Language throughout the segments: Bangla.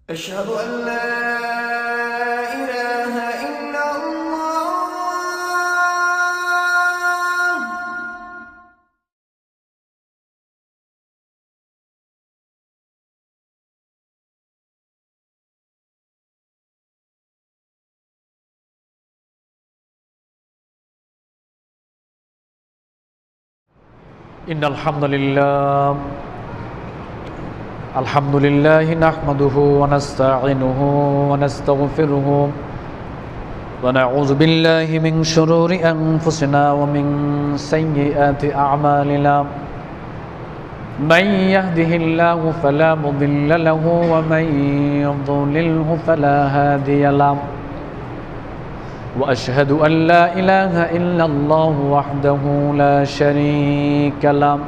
أشهد أن لا إله إلا الله إن الحمد لله نحمده ونستعينه ونستغفره ونعوذ بالله من شرور أنفسنا ومن سيئات أعمالنا من يهده الله فلا مضل له ومن يضلله فلا هادي له وأشهد أن لا إله إلا الله وحده لا شريك له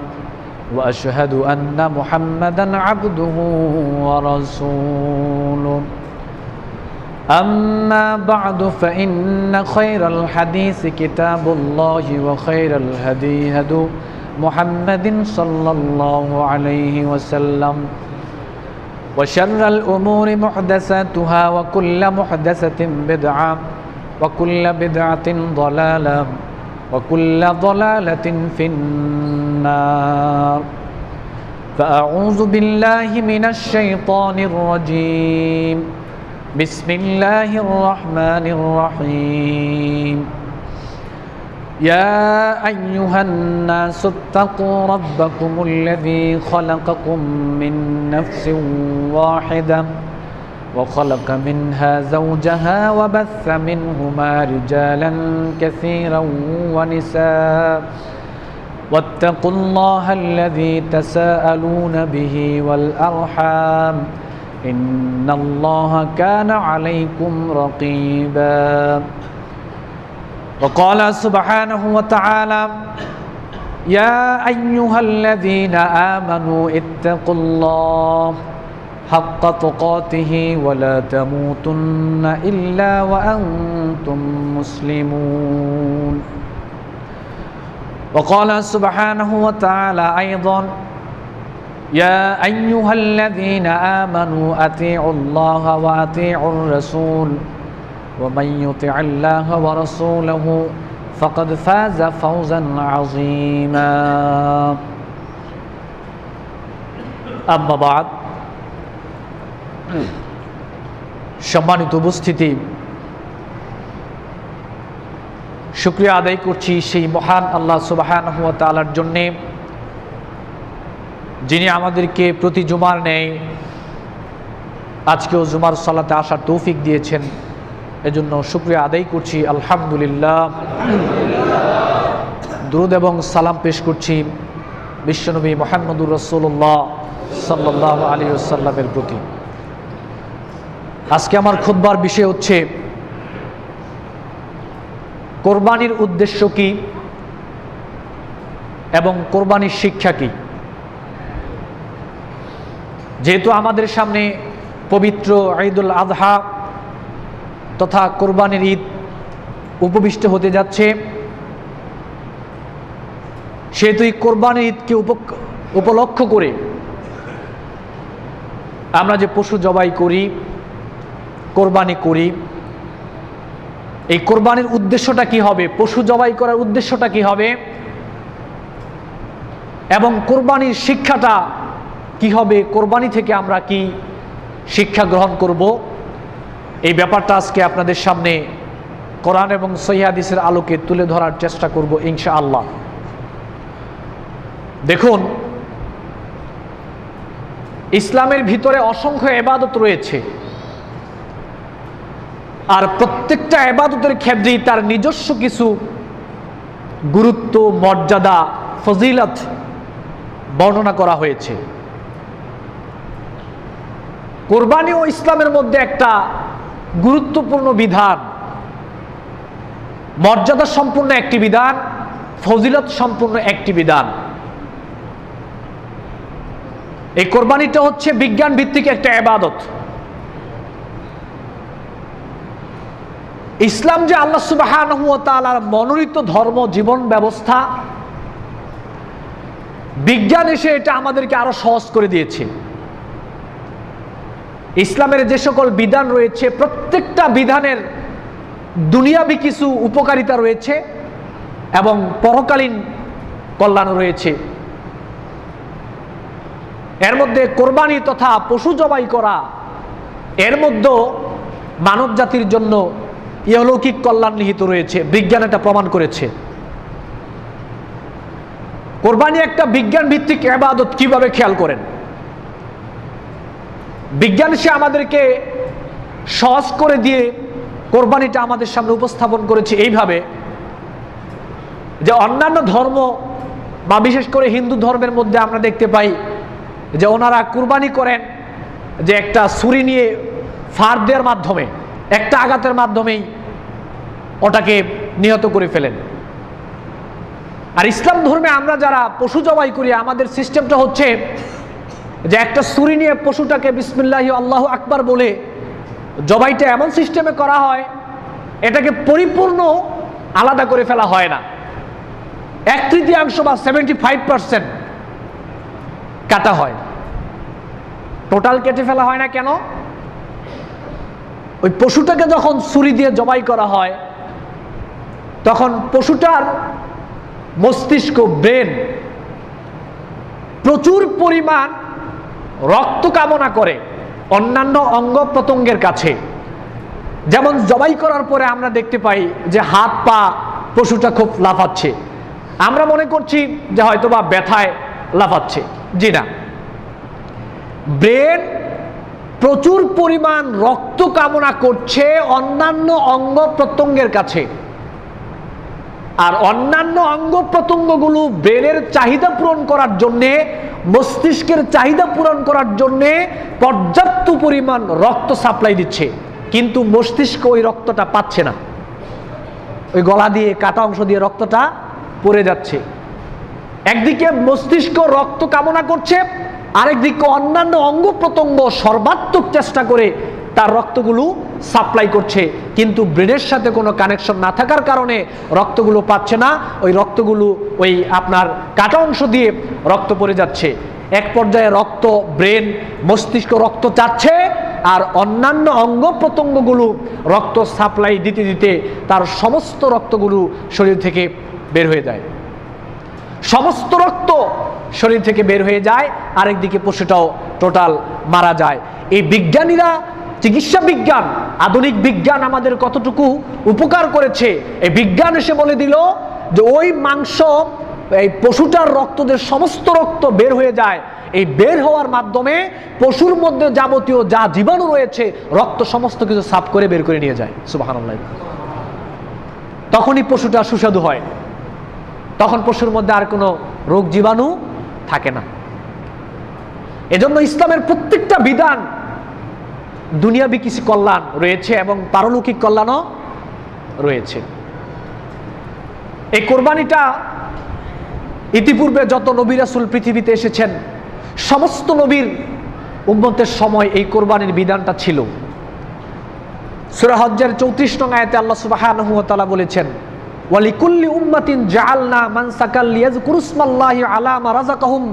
وأشهد أن محمدًا عبده ورسوله أما بعد فإن خير الحديث كتاب الله وخير الهدي هدي محمد صلى الله عليه وسلم وشر الأمور محدثاتها وكل محدثة بدعة وكل بدعة ضلالة وكل ضلالة في النار فأعوذ بالله من الشيطان الرجيم بسم الله الرحمن الرحيم يا أيها الناس اتقوا ربكم الذي خلقكم من نفس واحدة وخلق منها زوجها وبث منهما رجالا كثيرا ونساء واتقوا الله الذي تساءلون به والأرحام إن الله كان عليكم رقيبا وقال سبحانه وتعالى يا أيها الذين آمنوا اتقوا الله حق تقاته ولا تموتن إلا وأنتم مسلمون وقال سبحانه وتعالى أيضا يا أيها الذين آمنوا أطيعوا الله وأطيعوا الرسول ومن يطع الله ورسوله فقد فاز فوزا عظيما أما بعد সম্মানিত উপস্থিতি, শুকরিয়া আদায় করছি সেই মহান আল্লাহ সুবহানাহু ওয়া তাআলার জন্য, যিনি আমাদেরকে প্রতি জুমার ন্যায় আজকেও জুমার সালাতে আসার তৌফিক দিয়েছেন। এজন্য শুকরিয়া আদায় করছি আলহামদুলিল্লাহ। দুরূদ এবং সালাম পেশ করছি বিশ্বনবী মুহাম্মদুর রাসূলুল্লাহ সাল্লাল্লাহু আলাইহি ওয়াসাল্লামের প্রতি। আজকে আমার খুতবার বিষয় হচ্ছে কোরবানির উদ্দেশ্য কি এবং কোরবানির শিক্ষা কি। যেহেতু আমাদের সামনে পবিত্র ঈদুল আযহা তথা কোরবানির ঈদ উপবিষ্ট হতে যাচ্ছে, সেহেতু এই কোরবানির ঈদকে উপলক্ষ করে আমরা যে পশু জবাই করি, কোরবানি করি, এই কোরবানির উদ্দেশ্যটা কি হবে, পশু জবাই করার উদ্দেশ্যটা কি হবে এবং কোরবানির শিক্ষাটা কি হবে, কোরবানি থেকে আমরা কি শিক্ষা গ্রহণ করব, এই ব্যাপারটা আজকে আপনাদের সামনে কোরআন এবং সহিহ হাদিসের আলোকে তুলে ধরার চেষ্টা করব ইনশাআল্লাহ। দেখুন, ইসলামের ভিতরে অসংখ্য ইবাদত রয়েছে, আর প্রত্যেকটা ইবাদতের ক্ষেত্রেই তার নিজস্ব কিছু গুরুত্ব, মর্যাদা, ফজিলত বর্ণনা করা হয়েছে। কোরবানিও ইসলামের মধ্যে একটা গুরুত্বপূর্ণ বিধান, মর্যাদা সম্পূর্ণ একটি বিধান, ফজিলত সম্পূর্ণ একটি বিধান। এই কোরবানিটা হচ্ছে বিজ্ঞান ভিত্তিক একটা ইবাদত। ইসলাম যে আল্লাহ সুবহানাহু ওয়া তাআলার মনোনীত ধর্ম, জীবন ব্যবস্থা, বিজ্ঞান এসে এটা আমাদেরকে আরো সহজ করে দিয়েছে। ইসলামের যে সকল বিধান রয়েছে প্রত্যেকটা বিধানের দুনিয়াবি কিছু উপকারিতা রয়েছে এবং পরকালীন কল্যাণ রয়েছে। এর মধ্যে কোরবানি তথা পশু জবাই করা, এর মধ্যে মানব জাতির জন্য ইহলৌকিক কল্যাণ নিহিত রয়েছে। বিজ্ঞান এটা প্রমাণ করেছে। কোরবানি একটা বিজ্ঞান ভিত্তিক ইবাদত। কিভাবে খেয়াল করেন, বিজ্ঞান সে আমাদেরকে সহজ করে দিয়ে কোরবানিটা আমাদের সামনে উপস্থাপন করেছে এইভাবে যে অন্যান্য ধর্ম বা বিশেষ করে হিন্দু ধর্মের মধ্যে আমরা দেখতে পাই যে ওনারা কুরবানি করেন যে একটা ছুরি নিয়ে ফাড় দেওয়ার মাধ্যমে, একটা আঘাতের মাধ্যমেই ওটাকে নিহত করে ফেলেন। আর ইসলাম ধর্মে আমরা যারা পশু জবাই করি, আমাদের সিস্টেমটা হচ্ছে যে একটা ছুরি নিয়ে পশুটাকে বিসমিল্লাহি আল্লাহু আকবার বলে জবাইটা এমন সিস্টেমে করা হয়, এটাকে পরিপূর্ণ আলাদা করে ফেলা হয় না। 1/3 বা 75% কাটা হয়, টোটাল কেটে ফেলা হয় না। কেন? ওই পশুটাকে যখন ছুরি দিয়ে জবাই করা হয় তখন পশুটার মস্তিষ্ক, ব্রেন প্রচুর পরিমাণ রক্ত কামনা করে অন্যান্য অঙ্গ প্রত্যঙ্গের কাছে। যেমন জবাই করার পরে আমরা দেখতে পাই যে হাত পা পশুটা খুব লাফাচ্ছে, আমরা মনে করছি যে হয়তোবা ব্যথায় লাফাচ্ছে। জি না, ব্রেন প্রচুর পরিমাণ রক্ত কামনা করছে অন্যান্য অঙ্গ প্রত্যঙ্গের কাছে। আর অন্যান্য অঙ্গ প্রত্যঙ্গগুলো ব্রেনের চাহিদা পূরণ করার জন্যে, মস্তিষ্কের চাহিদা পূরণ করার জন্যে পর্যাপ্ত পরিমাণ রক্ত সাপ্লাই দিচ্ছে, কিন্তু মস্তিষ্ক ওই রক্তটা পাচ্ছে না। ওই গলা দিয়ে, কাটা অংশ দিয়ে রক্তটা পড়ে যাচ্ছে। একদিকে মস্তিষ্ক রক্ত কামনা করছে, আরেকদিকে অন্যান্য অঙ্গ প্রত্যঙ্গ সর্বাত্মক চেষ্টা করে তার রক্তগুলো সাপ্লাই করছে, কিন্তু ব্রেনের সাথে কোনো কানেকশন না থাকার কারণে রক্তগুলো পাচ্ছে না। ওই রক্তগুলো ওই আপনার কাটা অংশ দিয়ে রক্ত পড়ে যাচ্ছে। এক পর্যায়ে রক্ত, ব্রেন, মস্তিষ্ক রক্ত চাচ্ছে, আর অন্যান্য অঙ্গ প্রত্যঙ্গগুলো রক্ত সাপ্লাই দিতে দিতে তার সমস্ত রক্তগুলো শরীর থেকে বের হয়ে যায়। সমস্ত রক্ত শরীর থেকে বের হয়ে যায়, আরেকদিকে পশুটাও টোটাল মারা যায়। এই বিজ্ঞানীরা, চিকিৎসা বিজ্ঞান, আধুনিক বিজ্ঞান আমাদের কতটুকু উপকার করেছে, এই বিজ্ঞান এসে বলে দিল যে ওই মাংস, এই পশুটার রক্তদের সমস্ত রক্ত বের হয়ে যায়। এই বের হওয়ার মাধ্যমে পশুর মধ্যে যাবতীয় যা জীবাণু রয়েছে রক্ত সমস্ত কিছু সাফ করে বের করে নিয়ে যায়। সুবহানাল্লাহ। তখনই পশুটা সুস্বাদু হয়, তখন পশুর মধ্যে আর কোনো রোগ জীবাণু থাকে না। এজন্য ইসলামের প্রত্যেকটা বিধান দুনিয়াবি কিছু কল্যাণ রয়েছে এবং পারলৌকিক কল্যাণও রয়েছে। এই কোরবানিটা ইতিপূর্বে যত নবী রাসূল পৃথিবীতে এসেছেন সমস্ত নবীর উম্মতের সময় এই কোরবানির বিধানটা ছিল। সূরা হজ্জের 34 নং আয়াতে আল্লাহ সুবহানাহু ওয়া তাআলা বলেছেন, ওয়ালিকুল্লি উম্মাতিন জাআলনা মানসাকাল লিয়াযকুরুসমাল্লাহি আলা মা রাযাকাহুম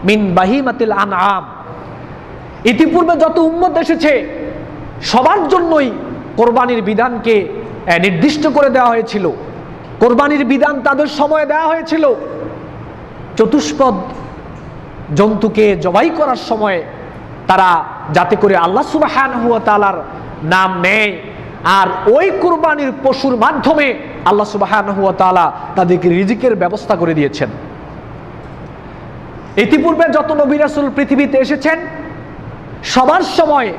মিন বাহিমাতিল আনআম। ইতিপূর্বে যত উম্মত এসেছে সবার জন্যই কোরবানির বিধানকে নির্দিষ্ট করে দেওয়া হয়েছিল। কোরবানির বিধান তাদের সময়ে দেওয়া হয়েছিল। চতুষ্পদ জন্তুকে জবাই করার সময় তারা যাতে করে আল্লাহ সুবহানাহু ওয়া তাআলার নাম নেয়, আর ওই কুরবানির পশুর মাধ্যমে আল্লাহ সুবহানাহু ওয়া তাআলা তাদেরকে রিজিকের ব্যবস্থা করে দিয়েছেন। ইতিপূর্বে যত নবী রাসূল পৃথিবীতে এসেছেন সবার সময়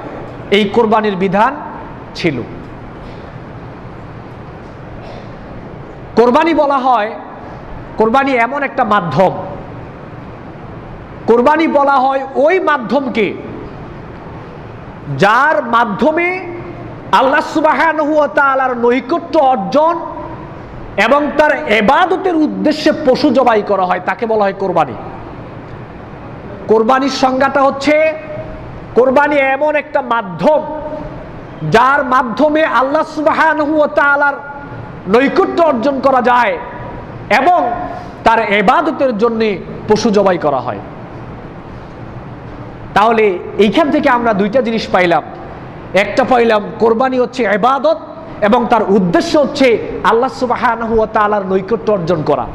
এই কোরবানির বিধান ছিল। কোরবানি বলা হয়, কোরবানি এমন একটা মাধ্যম, কোরবানি বলা হয় ওই মাধ্যমকে যার মাধ্যমে আল্লাহ সুবহানাহু ওয়া তাআলার নৈকট্য অর্জন এবং তার ইবাদতের উদ্দেশ্যে পশু জবাই করা হয়, তাকে বলা হয় কোরবানি। কোরবানির সংজ্ঞাটা হচ্ছে, কোরবানি এমন একটা মাধ্যম যার মাধ্যমে আল্লাহ সুবহানাহু ওয়া তাআলার নৈকট্য অর্জন করা যায় এবং তার ইবাদতের জন্য পশু জবাই করা হয়। তাহলে এইখান থেকে আমরা দুইটা জিনিস পাইলাম। একটা পাইলাম কোরবানি হচ্ছে ইবাদত এবং তার উদ্দেশ্য হচ্ছে আল্লাহ সুবহানাহু ওয়া তাআলার নৈকট্য অর্জন করা।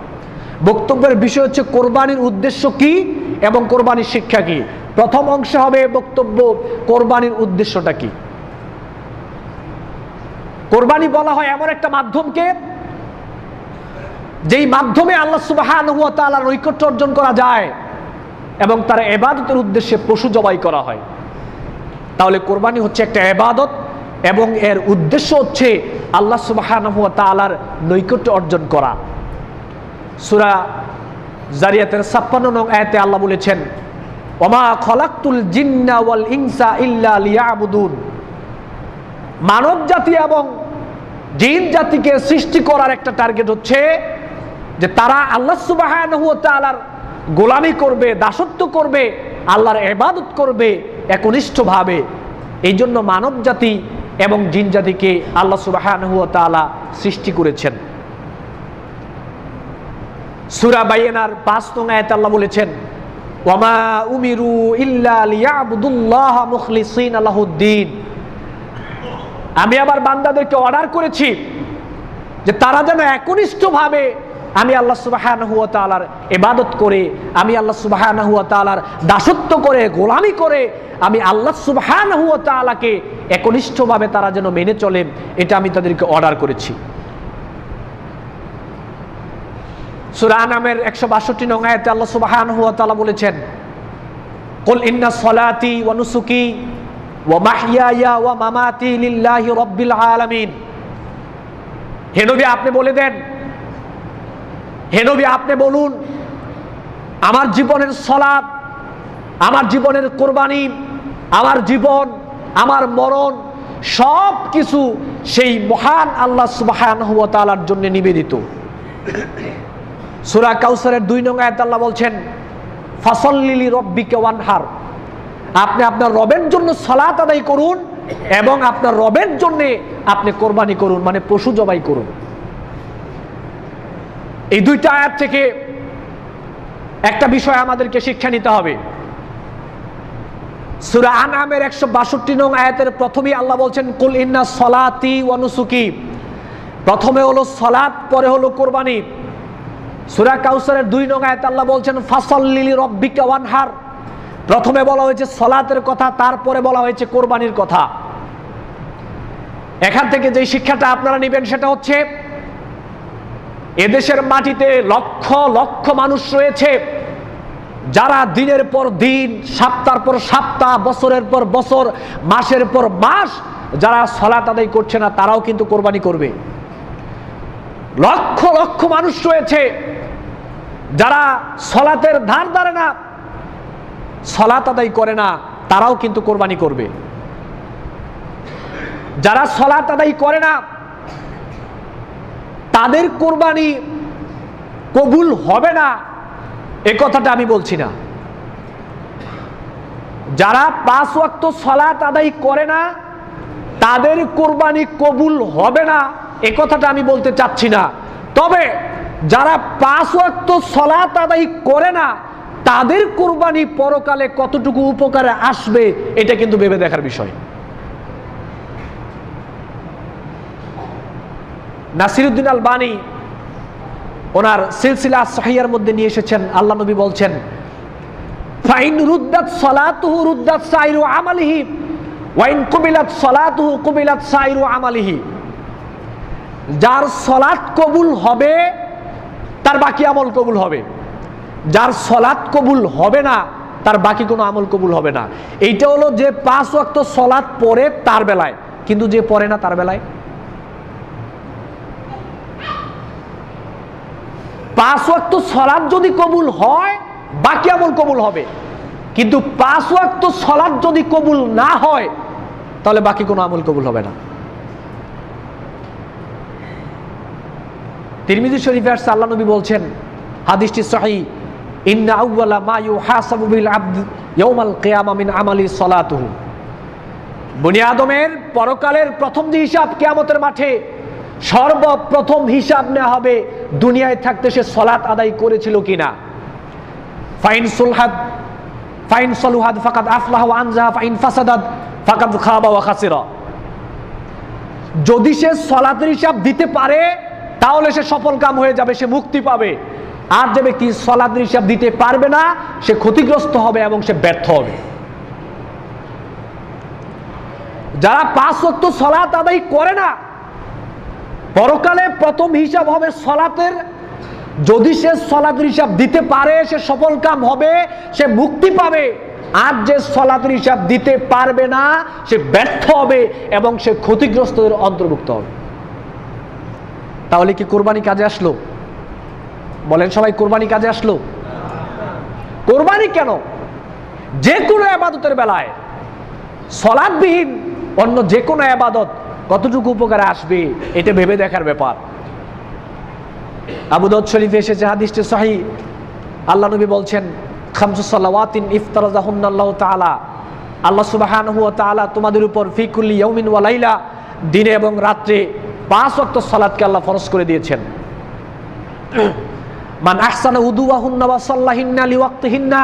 বক্তব্যের বিষয় হচ্ছে কোরবানির উদ্দেশ্য কি এবং কোরবানির শিক্ষা কি। প্রথম অংশে হবে বক্তব্য কোরবানির উদ্দেশ্যটা কি। কোরবানি বলা হয় এমন একটা মাধ্যমকে যেই মাধ্যমে আল্লাহ সুবহানাহু ওয়া তাআলার নৈকট্য অর্জন করা যায় এবং তার ইবাদতের উদ্দেশ্যে পশু জবাই করা হয়। তাহলে কোরবানি হচ্ছে একটা ইবাদত এবং এর উদ্দেশ্য হচ্ছে আল্লাহ সুবহানাহু ওয়া তাআলার নৈকট্য অর্জন করা। সূরা জারিয়াতের ৫৬ নং আয়াতে আল্লাহ বলেছেন, ওমা খলাকতুল জিন্না ওয়াল ইনসা ইল্লা লিয়াবুদুন। মানব জাতি এবং জিন জাতিকে সৃষ্টি করার একটা টার্গেট হচ্ছে যে তারা আল্লাহ সুবহানাহু ওয়া তাআলার গোলামি করবে, দাসত্ব করবে, আল্লাহর ইবাদত করবে একনিষ্ঠভাবে। এই জন্য মানব জাতি এবং জিন জাতিকে আল্লাহ সুবহানাহু ওয়া তাআলা সৃষ্টি করেছেন। সূরা বাইনার ৫ নং আয়াতে আল্লাহ বলেছেন, ওয়ামা উমিরু ইল্লা লিয়াবুদুল্লাহা মুখলিসিনা লাহুদ্দিন। আমি আবার বান্দাদেরকে অর্ডার করেছি যে তারা যেন একনিষ্ঠভাবে আমি আল্লাহ সুবহানাহু ওয়া তাআলার ইবাদত করে, আমি আল্লাহ সুবহানাহু ওয়া তাআলার দাসত্ব করে, গোলামি করে আমি আল্লাহ সুবহানাহু ওয়া তাআলাকে একনিষ্ঠভাবে তারা যেন মেনে চলেন, এটা আমি তাদেরকে অর্ডার করেছি। সূরা আনামের ১৬২ নং আয়াতে আল্লাহ সুবহানাহু ওয়া তাআলা বলেছেন, কুল ইন্না সলাতি ওয়া নুসুকি ওয়া মাহইয়ায়া ওয়া মামাতি লিল্লাহি রাব্বিল আলামিন। হে নবী আপনি বলে দেন, হে নবী আপনি বলুন, আমার জীবনের সালাত, আমার জীবনের কোরবানি, আমার জীবন, আমার মরণ সব কিছু সেই মহান আল্লাহ সুবহানাহু ওয়া তাআলার জন্য নিবেদিত। সূরা কাউসারের ২ নং আয়াতে আল্লাহ বলছেন, ফাসাল্লি লিরাব্বিকা ওয়ানহার। আপনি আপনার রবের জন্য সালাত আদায় করুন এবং আপনার রবের জন্য আপনি কোরবানি করুন, মানে পশু জবাই করুন। এই দুইটা আয়াত থেকে একটা বিষয় আমাদেরকে শিক্ষা নিতে হবে। সূরা আনআমের ১৬২ নং আয়াতের প্রথমেই আল্লাহ বলছেন, কুল ইন্না সলাতি ওয়া নুসুকি। প্রথমে হলো সালাত, পরে হলো কোরবানি। সূরা কাউসারের ২ নং আয়াতে আল্লাহ বলছেন, ফাসাল্লি লিরাব্বিকা ওয়ানহার। প্রথমে বলা হয়েছে সালাতের কথা, তারপরে বলা হয়েছে কোরবানির কথা। এখান থেকে যে শিক্ষাটা আপনারা নেবেন সেটা হচ্ছে, এদেশের মাটিতে লক্ষ লক্ষ মানুষ রয়েছে যারা দিনের পর দিন, সপ্তাহের পর সপ্তাহ, বছরের পর বছর, মাসের পর মাস যারা সালাত আদায় করছে না, তারাও কিন্তু কোরবানি করবে। লক্ষ লক্ষ মানুষ রয়েছে যারা সালাতের ধার ধারে না, সালাত আদায় করে না, তারাও কিন্তু কোরবানি করবে। যারা সালাত আদায় করে না তাদের কোরবানি কবুল হবে না, এ কথাটা আমি বলছি না। যারা ৫ ওয়াক্ত সালাত আদায় করে না তাদের কোরবানি কবুল হবে না, এ কথাটা আমি বলতে চাচ্ছি না। তবে যারা ৫ ওয়াক্ত সালাত আদায় করে না তাদের কোরবানি পরকালে কতটুকু উপকারে আসবে এটা কিন্তু ভেবে দেখার বিষয়। নাসিরউদ্দিন আলবানী ওনার সিলসিলা সহিহার মধ্যে নিয়ে এসেছেন, আল্লাহ নবী বলছেন, ফাইন রুদ্দাত সালাতুহু রুদ্দাত সাইরু আমালিহি ওয়া ইন কুবিলাত সালাতুহু কুবিলাত সাইরু আমালিহি। যার সালাত কবুল হবে তার বাকি আমল কবুল হবে, যার সালাত কবুল হবে না তার বাকি কোনো আমল কবুল হবে না। এইটা হলো যে ৫ ওয়াক্ত সালাত পড়ে তার বেলায়, কিন্তু যে পড়ে না তার বেলায় ৫ ওয়াক্ত সালাত যদি কবুল হয় বাকি আমল কবুল হবে, কিন্তু ৫ ওয়াক্ত সালাত যদি কবুল না হয় তাহলে বাকি কোনো আমল কবুল হবে না। তিরমিজি শরীফে আসছে, আল্লাহ নবী বলছেন, হাদিসটি সহিহ, ইন্না আউওয়ালা মা ইউহাসাবু বিল আবদ ইয়াউমাল কিয়ামা মিন আমালি সালাতুহু। বনি আদমের পরকালের প্রথম যে হিসাব কিয়ামতের মাঠে সর্বপ্রথম হিসাব নেওয়া হবে দুনিয়ায় থাকতে সে সালাত আদায় করেছিল কিনা। ফাইন সুলহাত ফাইন সালুহাদ ফাকাদ আফলাহা ওয়া আনজাহা ফাইন ফাসাদাত ফাকাদ খাবা ওয়া খাসিরা। যদি সে সালাতের হিসাব দিতে পারে তাহলে সে সফল কাম হয়ে যাবে, সে মুক্তি পাবে। আর যে ব্যক্তি সালাতের হিসাব দিতে পারবে না সে ক্ষতিগ্রস্ত হবে এবং সে ব্যর্থ হবে। যারা 5 ওয়াক্ত সালাত আদায় করে না, পরকালে প্রথম হিসাব হবে সালাতের। যদি সে সালাতের হিসাব দিতে পারে সে সফল কাম হবে, সে মুক্তি পাবে। আর যে সালাতের হিসাব দিতে পারবে না সে ব্যর্থ হবে এবং সে ক্ষতিগ্রস্তদের অন্তর্ভুক্ত হবে। তাহলে কি কোরবানি কাজে আসলো? বলেন সবাই, কোরবানি কাজে আসলো? কোরবানি কেন? যে কোনো ইবাদতের বেলায় সালাতবিহীন অন্য যে কোনো ইবাদত কতটুকু উপকারে আসবে এটা ভেবে দেখার ব্যাপার। আবু দাউদ শরীফে এসেছে হাদিসটি সহিহ, আল্লাহ নবী বলছেন খামসু সালাওয়াতিন ইফতারাযাহুন্না আল্লাহু তাআলা, আল্লাহ সুবহানাহু ওয়া তাআলা তোমাদের উপর ফি কুল্লি ইয়াউমিন ওয়া লাইলা, দিনে এবং রাত্রে 5 ওয়াক্ত সালাতকে আল্লাহ ফরজ করে দিয়েছেন। মান আহসানা উদুওয়াহুন্না ওয়া সাল্লাহিন্না লিওয়াক্তিহিন্না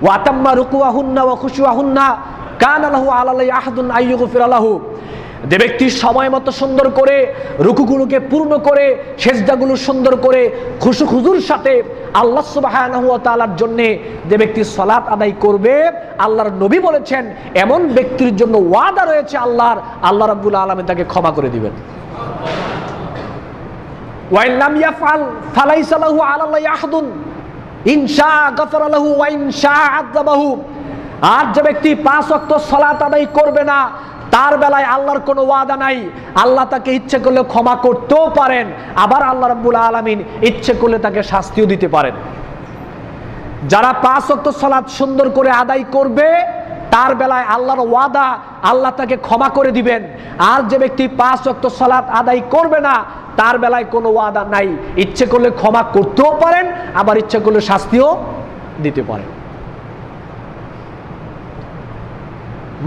ওয়া আতাম্মা রুকুওয়াহুন্না ওয়া খুশুওয়াহুন্না কানা লাহু আলাল্লাহি আহাদুন আইয়ুগফিরা লাহু। যে ব্যক্তি সময় মতো সুন্দর করে রুকুগুলোকে পূর্ণ করে, সেজদাগুলো সুন্দর করে খুশু খুজুর সাথে আল্লাহ সুবহানাহু ওয়া তাআলার জন্য যে ব্যক্তি সালাত আদায় করবে, আল্লাহর নবী বলেছেন এমন ব্যক্তির জন্য ওয়াদা রয়েছে আল্লাহ রাব্বুল আলামিন তাকে ক্ষমা করে দিবেন। ওয়া ইন লাম ইয়াফআল ফালাইসা লাহু আলাল্লাহি আহাদুন ইন শাআ গাফারা লাহু ওয়া ইন শাআ আযাবাহু। আর যে ব্যক্তি 5 ওয়াক্ত সালাত আদায় করবে না তার বেলায় আল্লাহর কোনো ওয়াদা নাই। আল্লাহ তাকে ইচ্ছে করলে ক্ষমা করতেও পারেন, আবার আল্লাহ রাব্বুল আলামিন ইচ্ছে করলে তাকে শাস্তিও দিতে পারেন। যারা 5 ওয়াক্ত সালাত সুন্দর করে আদায় করবে তার বেলায় আল্লাহর ওয়াদা, আল্লাহ তাকে ক্ষমা করে দিবেন। আর যে ব্যক্তি 5 ওয়াক্ত সালাত আদায় করবে না তার বেলায় কোনো ওয়াদা নাই, ইচ্ছে করলে ক্ষমা করতেও পারেন, আবার ইচ্ছে করলে শাস্তিও দিতে পারেন।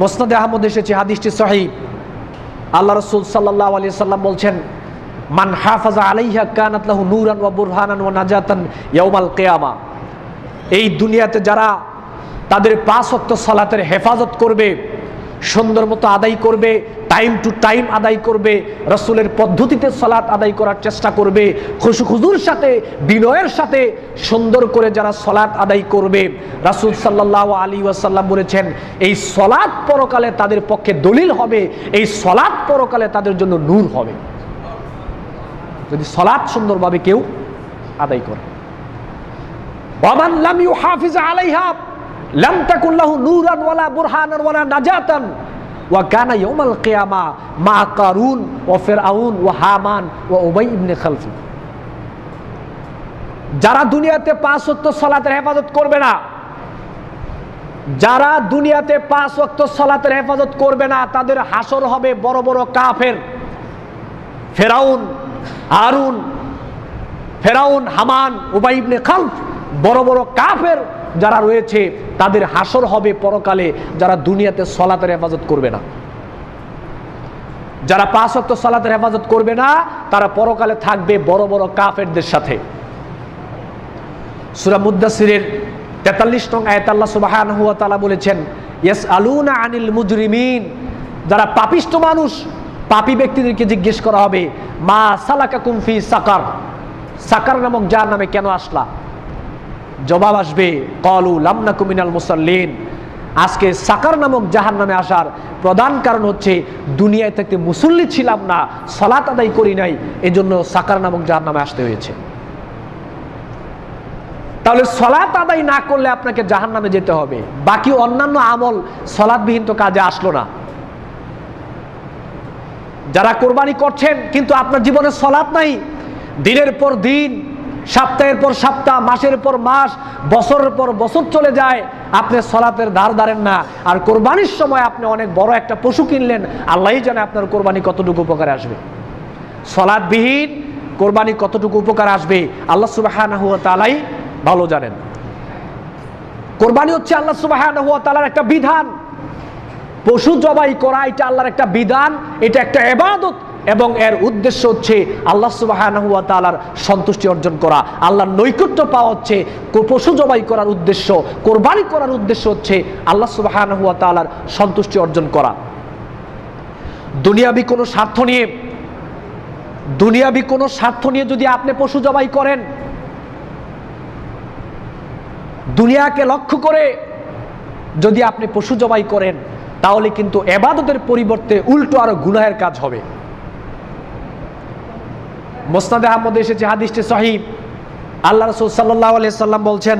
মুসনাদে আহমদ এসেছে হাদিসটি সহিহ, আল্লাহ রাসূল সাল্লাল্লাহু আলাইহি সাল্লাম বলছেন মান হাফাজা আলাইহা কানাত লাহু নূরান ওয়া বুরহানান ওয়া নাজাতান ইয়াউমাল কিয়ামা। এই দুনিয়াতে যারা তাদের 5 ওয়াক্ত সালাতের হেফাজত করবে, সুন্দর মতো আদায় করবে, টাইম টু টাইম আদায় করবে, রাসূলের পদ্ধতিতে সালাত আদায় করার চেষ্টা করবে, খুশু খুজুর সাথে বিনয়ের সাথে সুন্দর করে যারা সালাত আদায় করবে, রাসূল সাল্লাল্লাহু আলাইহি ওয়াসাল্লাম বলেছেন এই সালাত পরকালে তাদের পক্ষে দলিল হবে, এই সালাত পরকালে তাদের জন্য নূর হবে। যদি সালাত সুন্দরভাবে কেউ আদায় করে। ওয়ামান লাম ইউহাফিজ আলাইহা লাম তাকুন লাহু নূরান ওয়ালা বুরহানান ওয়ালা নাজাতান ওয়া কানা ইয়াউমাল কিয়ামা মা কারুন ওয়া ফিরআউন ওয়া হামান ওয়া উবাই ইবনে খালফ। যারা দুনিয়াতে 5 ওয়াক্ত সালাতের হেফাজত করবে না, যারা দুনিয়াতে 5 ওয়াক্ত সালাতের হেফাজত করবে না তাদের হাসর হবে বড় বড় কাফের, ফেরাউন, হামান, উবাই ইবনে খালফ, বড় বড় কাফের যারা রয়েছে তাদের হাসর হবে পরকালে যারা দুনিয়াতে সালাতের হেফাজত করবে না। যারা 5 ওয়াক্ত সালাতের হেফাজত করবে না তারা পরকালে থাকবে বড় বড় কাফেরদের সাথে। সূরা মুদ্দাসিরের 43 নং আয়াতে আল্লাহ সুবহানাহু ওয়া তাআলা বলেছেন ইয়াসআলুনা আনিল মুজরিমিন। যারা পাপিষ্ট মানুষ, পাপী ব্যক্তিদেরকে জিজ্ঞেস করা হবে মা সালাকাকুম ফি সাকার, সাকার নামক জাহান্নামে কেন আসলা? জবাব আসবে ক্বালু লাম নাকু মিনাল মুসাল্লিন। আজকে সাকার নামক জাহান্নামে আসার প্রধান কারণ হচ্ছে দুনিয়ায় থাকতে মুসল্লি ছিলাম না, সালাত আদায় করি নাই, এজন্য সাকার নামক জাহান্নামে আসতে হয়েছে। তাহলে সালাত আদায় না করলে আপনাকে জাহান্নামে যেতে হবে, বাকি অন্যান্য আমল সালাতবিহীন তো কাজে আসলো না। যারা কোরবানি করছেন কিন্তু আপনার জীবনে সালাত নাই, দিনের পর দিন, সপ্তাহের পর সপ্তাহ, মাসের পর মাস, বছরের পর বছর চলে যায়, আপনি সালাতের ধার ধারেন না। আর কোরবানির সময় আপনি অনেক বড় একটা পশু কিনলেন, আল্লাহই জানে আপনার কোরবানি কতটুকু উপকারে আসবে। সালাতবিহীন কোরবানি কতটুকু উপকার আসবে আল্লাহ সুবহানাহু ওয়া তাআলাই ভালো জানেন। কোরবানি হচ্ছে আল্লাহ সুবহানাহু ওয়া তাআলার একটা বিধান। পশু জবাই করা এটা আল্লাহর একটা বিধান, এটা একটা ইবাদত, এবং এর উদ্দেশ্য হচ্ছে আল্লাহ সুবহানাহু ওয়া তাআলার সন্তুষ্টি অর্জন করা, আল্লাহর নৈকট্য পাওয়া হচ্ছে পশু জবাই করার উদ্দেশ্য, কোরবানি করার উদ্দেশ্য হচ্ছে আল্লাহ সুবহানাহু ওয়া তাআলার সন্তুষ্টি অর্জন করা। দুনিয়াবি কোনো স্বার্থ নিয়ে যদি আপনি পশু জবাই করেন, দুনিয়াকে লক্ষ্য করে যদি আপনি পশু জবাই করেন, তাহলে কিন্তু ইবাদতের পরিবর্তে উল্টো আরো গুনাহের কাজ হবে। মুসনাদে আহমদে এসেছে হাদিসটি সহিহ, আল্লাহ রাসূল সাল্লাল্লাহু আলাইহি সাল্লাম বলছেন,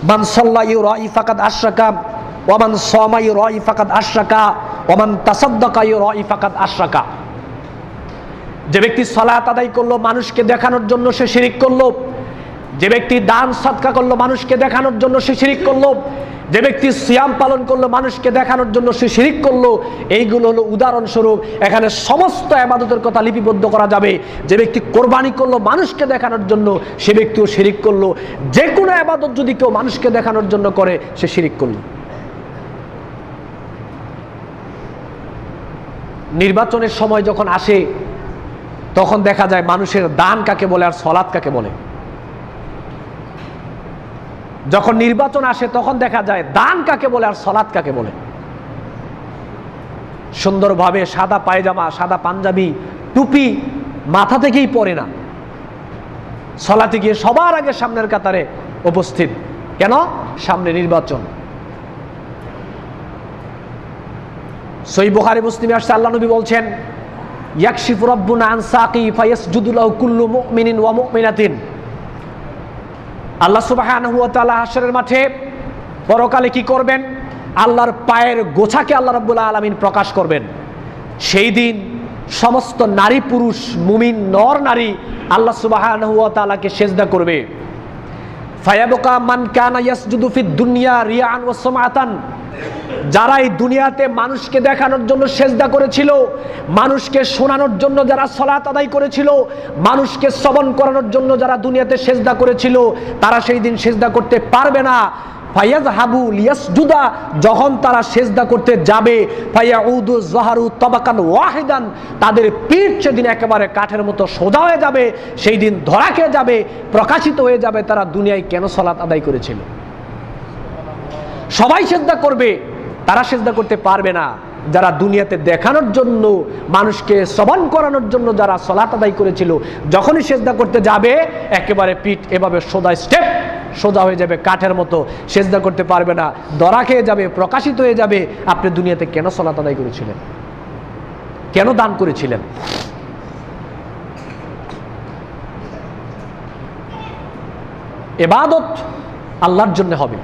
মান সাল্লা ইউরাই ফাকাদ আশরাকা ওয়া মান সামা ইউরাই ফাকাদ আশরাকা ওয়া মান তাসাদ্দাকা ইউরাই ফাকাদ আশরাকা। যে ব্যক্তি সালাত আদায় করলো মানুষকে দেখানোর জন্য সে শিরিক করলো, যে ব্যক্তি দান সদকা করলো মানুষকে দেখানোর জন্য সে শিরিক করলো, যে ব্যক্তি সিয়াম পালন করলো মানুষকে দেখানোর জন্য সে শিরিক করলো। এইগুলো হলো উদাহরণস্বরূপ, এখানে সমস্ত ইবাদতের কথা লিপিবদ্ধ করা যাবে। যে ব্যক্তি কোরবানি করলো মানুষকে দেখানোর জন্য, সে ব্যক্তিও শিরিক করলো। যে কোনো ইবাদত যদি কেউ মানুষকে দেখানোর জন্য করে, সে শিরিক করলো। নির্বাচনের সময় যখন আসে, তখন দেখা যায় মানুষের দান কাকে বলে আর সালাত কাকে বলে। যখন নির্বাচন আসে তখন দেখা যায় দান কাকে বলে আর সালাত কাকে বলে। সুন্দরভাবে সাদা পায়জামা, সাদা পাঞ্জাবি, টুপি মাথা থেকেই পরে না, সালাতে গিয়ে সবার আগে সামনের কাতারে উপস্থিত। কেন? সামনে নির্বাচন। সহিহ বুখারী মুসলিমে আসছে, আল্লাহ নবী বলছেন, ইয়াকশিফু রাব্বুনা আন সাকি ফায়াসজুদু লাহু কুল্লু মুমিনিন ওয়া মুমিনাতিন। আল্লাহ সুবহানাহু ওয়া তাআলা হাশরের মাঠে পরকালে কি করবেন? আল্লাহর পায়ের গোছাকে আল্লাহ রাব্বুল আলামিন প্রকাশ করবেন। সেই দিন সমস্ত নারী পুরুষ, মুমিন নর নারী আল্লাহ সুবহানাহু ওয়া তাআলাকে সিজদা করবে। ফায়াবকা মান কানা ইয়াসজুদু ফিদ দুনিয়া রিয়াআন ওয়া সুমআতান। যারা এই দুনিয়াতে মানুষকে দেখানোর জন্য সিজদা করেছিল, মানুষকে শোনানোর জন্য যারা সালাত আদায় করেছিল, মানুষকে শ্রবণ করানোর জন্য যারা দুনিয়াতে সিজদা করেছিল, তারা সেই দিন সিজদা করতে পারবে না। ফায়াযহাবু লিয়াসজুদা, যখন তারা সিজদা করতে যাবে, ফায়াউদু যাহারু তাবাকান ওয়াহিদান, তাদের পিঠ সেদিন একেবারে কাঠের মতো সোজা হয়ে যাবে। সেই দিন ধরা খেয়ে যাবে, প্রকাশিত হয়ে যাবে তারা দুনিয়ায় কেন সালাত আদায় করেছিল। সবাই সিজদা করবে, তারা সিজদা করতে পারবে না যারা দুনিয়াতে দেখানোর জন্য, মানুষকে শ্রবণ করানোর জন্য যারা সালাত আদায় করেছিল। যখনই সিজদা করতে যাবে, একেবারে পিঠ এভাবে সোজা, স্টেপ সোজা হয়ে যাবে, কাঠের মতো, সিজদা করতে পারবে না, ধরা খেয়ে যাবে, প্রকাশিত হয়ে যাবে আপনি দুনিয়াতে কেন সালাত আদায় করেছিলেন, কেন দান করেছিলেন। ইবাদত আল্লাহর জন্য হবে।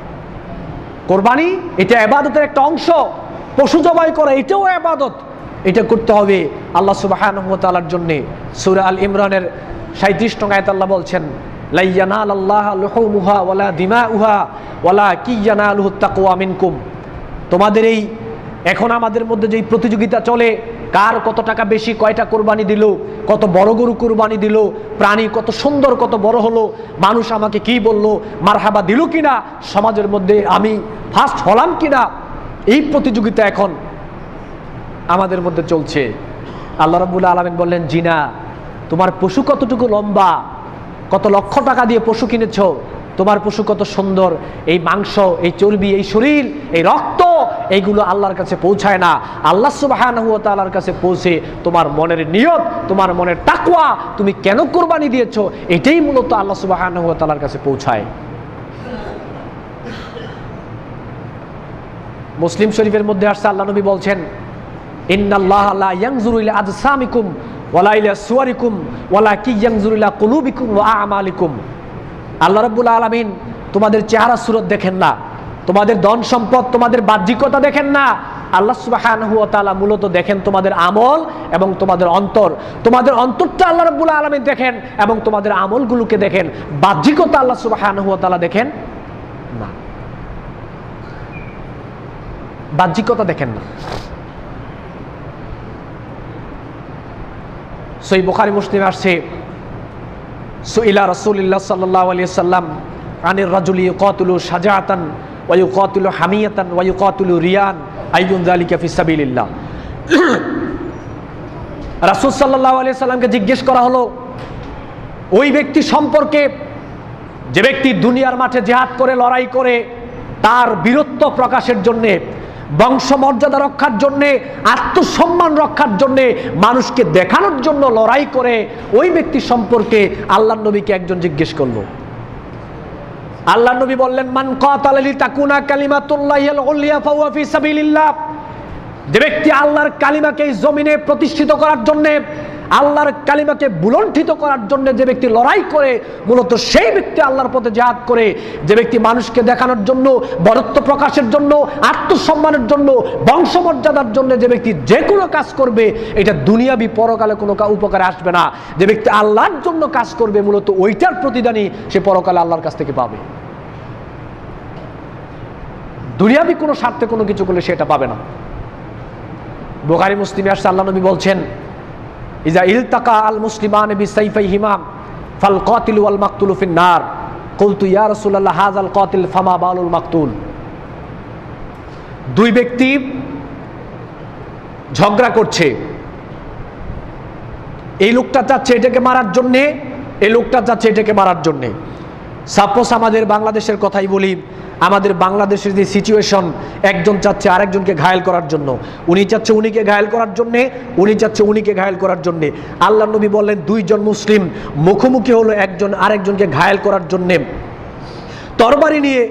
কোরবানি এটা ইবাদতের একটা অংশ। পশু জবাই করা এটাও ইবাদত, এটা করতে হবে আল্লাহ সুবহানাহু ওয়া তাআলার জন্য। সূরা আল ইমরানের 37 নং আয়াতে আল্লাহ বলছেন, লা ইয়ানালাল্লাহু লুহুমুহা ওয়ালা দিমাউহা ওয়ালাকিন ইয়ানালুহুত তাকওয়া মিনকুম। তোমাদের এই এখন আমাদের মধ্যে যে প্রতিযোগিতা চলে, কার কত টাকা বেশি, কয়টা কোরবানি দিল, কত বড় গরু কোরবানি দিল, প্রাণী কত সুন্দর কত বড় হলো, মানুষ আমাকে কি বলল, মারহাবা দিল কিনা, সমাজের মধ্যে আমি ফার্স্ট হলাম কিনা, এই প্রতিযোগিতা এখন আমাদের মধ্যে চলছে। আল্লাহ রাব্বুল আলামিন বললেন, জিনা, তোমার পশু কতটুকু লম্বা, কত লক্ষ টাকা দিয়ে পশু কিনেছো, তোমার পশু কত সুন্দর, এই মাংস, এই চর্বি, এই শরীর, এই রক্ত, এইগুলো আল্লাহর কাছে পৌঁছায় না। আল্লাহ সুবহানাহু ওয়া তাআলার কাছে পৌঁছে তোমার মনের নিয়ত, তোমার মনের তাকওয়া, তুমি কেন কুরবানি দিয়েছো, এটাই মূলত আল্লাহ সুবহানাহু ওয়া তাআলার কাছে পৌঁছায়। মুসলিম শরীফের মধ্যে আসছে, আল্লাহ নবী বলছেন, ইন্নাল্লাহা লা ইয়ানজুরু ইলা আজসামিকুম ওয়ালা ইলা সুওয়ারিকুম ওয়ালাকিন ইয়ানজুরু ইলা কুলুবিকুম ওয়া আ'মালিকুম। আল্লাহ রাব্বুল আলামিন তোমাদের চেহারা সুরত দেখেন না, তোমাদের ধন সম্পদ, তোমাদের বাহ্যিকতা দেখেন না। আল্লাহ সুবহানাহু ওয়া তাআলা মূলত দেখেন তোমাদের আমল এবং তোমাদের অন্তর। তোমাদের অন্তরটা আল্লাহ রাব্বুল আলামিন দেখেন এবং তোমাদের আমলগুলোকে দেখেন। বাহ্যিকতা আল্লাহ সুবহানাহু ওয়া তাআলা দেখেন না, বাহ্যিকতা দেখেন না। সহিহ বুখারী মুসলিমে আসছে, সুইলা রাসূলুল্লাহ সাল্লাল্লাহু আলাইহি ওয়াসাল্লাম আনির রাজুলি ইয়াকাতুলু শাজাআতান ওয়া ইউকাতিলু হামিয়াতান ওয়া ইউকাতিলু রিয়ান আইয়ুন যালিকা ফি সাবিলিল্লাহ। রাসূল সাল্লাল্লাহু আলাইহি সাল্লামকে জিজ্ঞেস করা হলো ওই ব্যক্তি সম্পর্কে যে ব্যক্তি দুনিয়ার মাঠে জিহাদ করে, লড়াই করে, তার বীরত্ব প্রকাশের জন্যে, বংশমর্যাদা রক্ষার জন্যে, আত্মসম্মান রক্ষার জন্যে, মানুষকে দেখানোর জন্য লড়াই করে, ওই ব্যক্তি সম্পর্কে আল্লাহর নবীকে একজন জিজ্ঞেস করলো। আল্লাহর নবী বললেন, মান কাতালা লিতাকুনা কালিমাতুল্লাহিল উলিয়া ফাহুয়া ফি সাবিলিল্লাহ। যে ব্যক্তি আল্লাহর কালিমাকে এই জমিনে প্রতিষ্ঠিত করার জন্য, আল্লাহর কালিমাকে বুলণ্ঠিত করার জন্য যে ব্যক্তি লড়াই করে, মূলত সেই ব্যক্তি আল্লাহর পথে জিহাদ করে। যে ব্যক্তি মানুষকে দেখানোর জন্য, বরত্ব প্রকাশের জন্য, আত্মসম্মানের জন্য, বংশমর্যাদার জন্য যে ব্যক্তি যে কোনো কাজ করবে, এটা দুনিয়াবি পরকালে কোনো উপকারে আসবে না। যে ব্যক্তি আল্লাহর জন্য কাজ করবে, মূলত ওইটার প্রতিদানই সে পরকালে আল্লাহর কাছ থেকে পাবে। দুনিয়াবি কোনো স্বার্থে কোনো কিছু করলে সেটা পাবে না। বুখারী মুসলিমে আসছে, আল্লাহ নবী বলছেন, ইজা ইলতাকা আল মুসলিমান বিসাইফাইহিমা ফাল কাতিল ওয়াল মাকতুলু ফিন নার। কুলতু ইয়া রাসূলুল্লাহ হাযাল কাতিল ফামা বালুল মাকতুল। দুই ব্যক্তি ঝগড়া করছে, এই লোকটা চাচ্ছে এটাকে মারার জন্যে, এই লোকটা চাচ্ছে এটাকে মারার জন্যে। সাপোজ আমাদের বাংলাদেশের কথাই বলি, আমাদের বাংলাদেশের যে সিচুয়েশন, একজন চাচ্ছে আরেকজনকে ঘায়েল করার জন্য, উনি চাচ্ছে উনিকে ঘায়েল করার জন্যে, উনি চাচ্ছে উনিকে ঘায়েল করার জন্যে। আল্লাহ নবী বললেন, দুইজন মুসলিম মুখোমুখি হলো একজন আরেকজনকে ঘায়েল করার জন্যে, তরবারি নিয়ে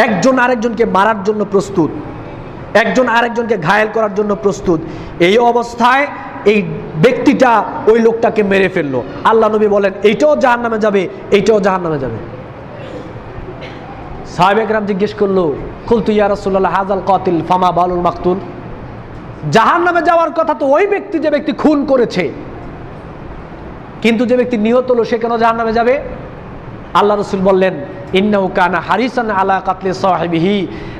একজন আরেকজনকে মারার জন্য প্রস্তুত, একজন আরেকজনকে ঘায়েল করার জন্য প্রস্তুত। এই অবস্থায় এই ব্যক্তিটা ওই লোকটাকে মেরে ফেললো। আল্লাহ নবী বলেন, এইটাও জাহান্নামে যাবে, এইটাও জাহান্নামে যাবে। সাহাবায়ে কেরাম জিজ্ঞেস করলো, কুলতু ইয়া রাসূলুল্লাহ হাযাল কাতিল ফামা বালুল মাকতুল। জাহান্নামে যাওয়ার কথা তো ওই ব্যক্তি যে ব্যক্তি খুন করেছে, কিন্তু যে ব্যক্তি নিহত হলো সে কেন জাহান্নামে যাবে? আল্লাহ রাসূল বললেন, ইন্নাহু কানা হারিসান আলা কাতলি সাহিবিহি।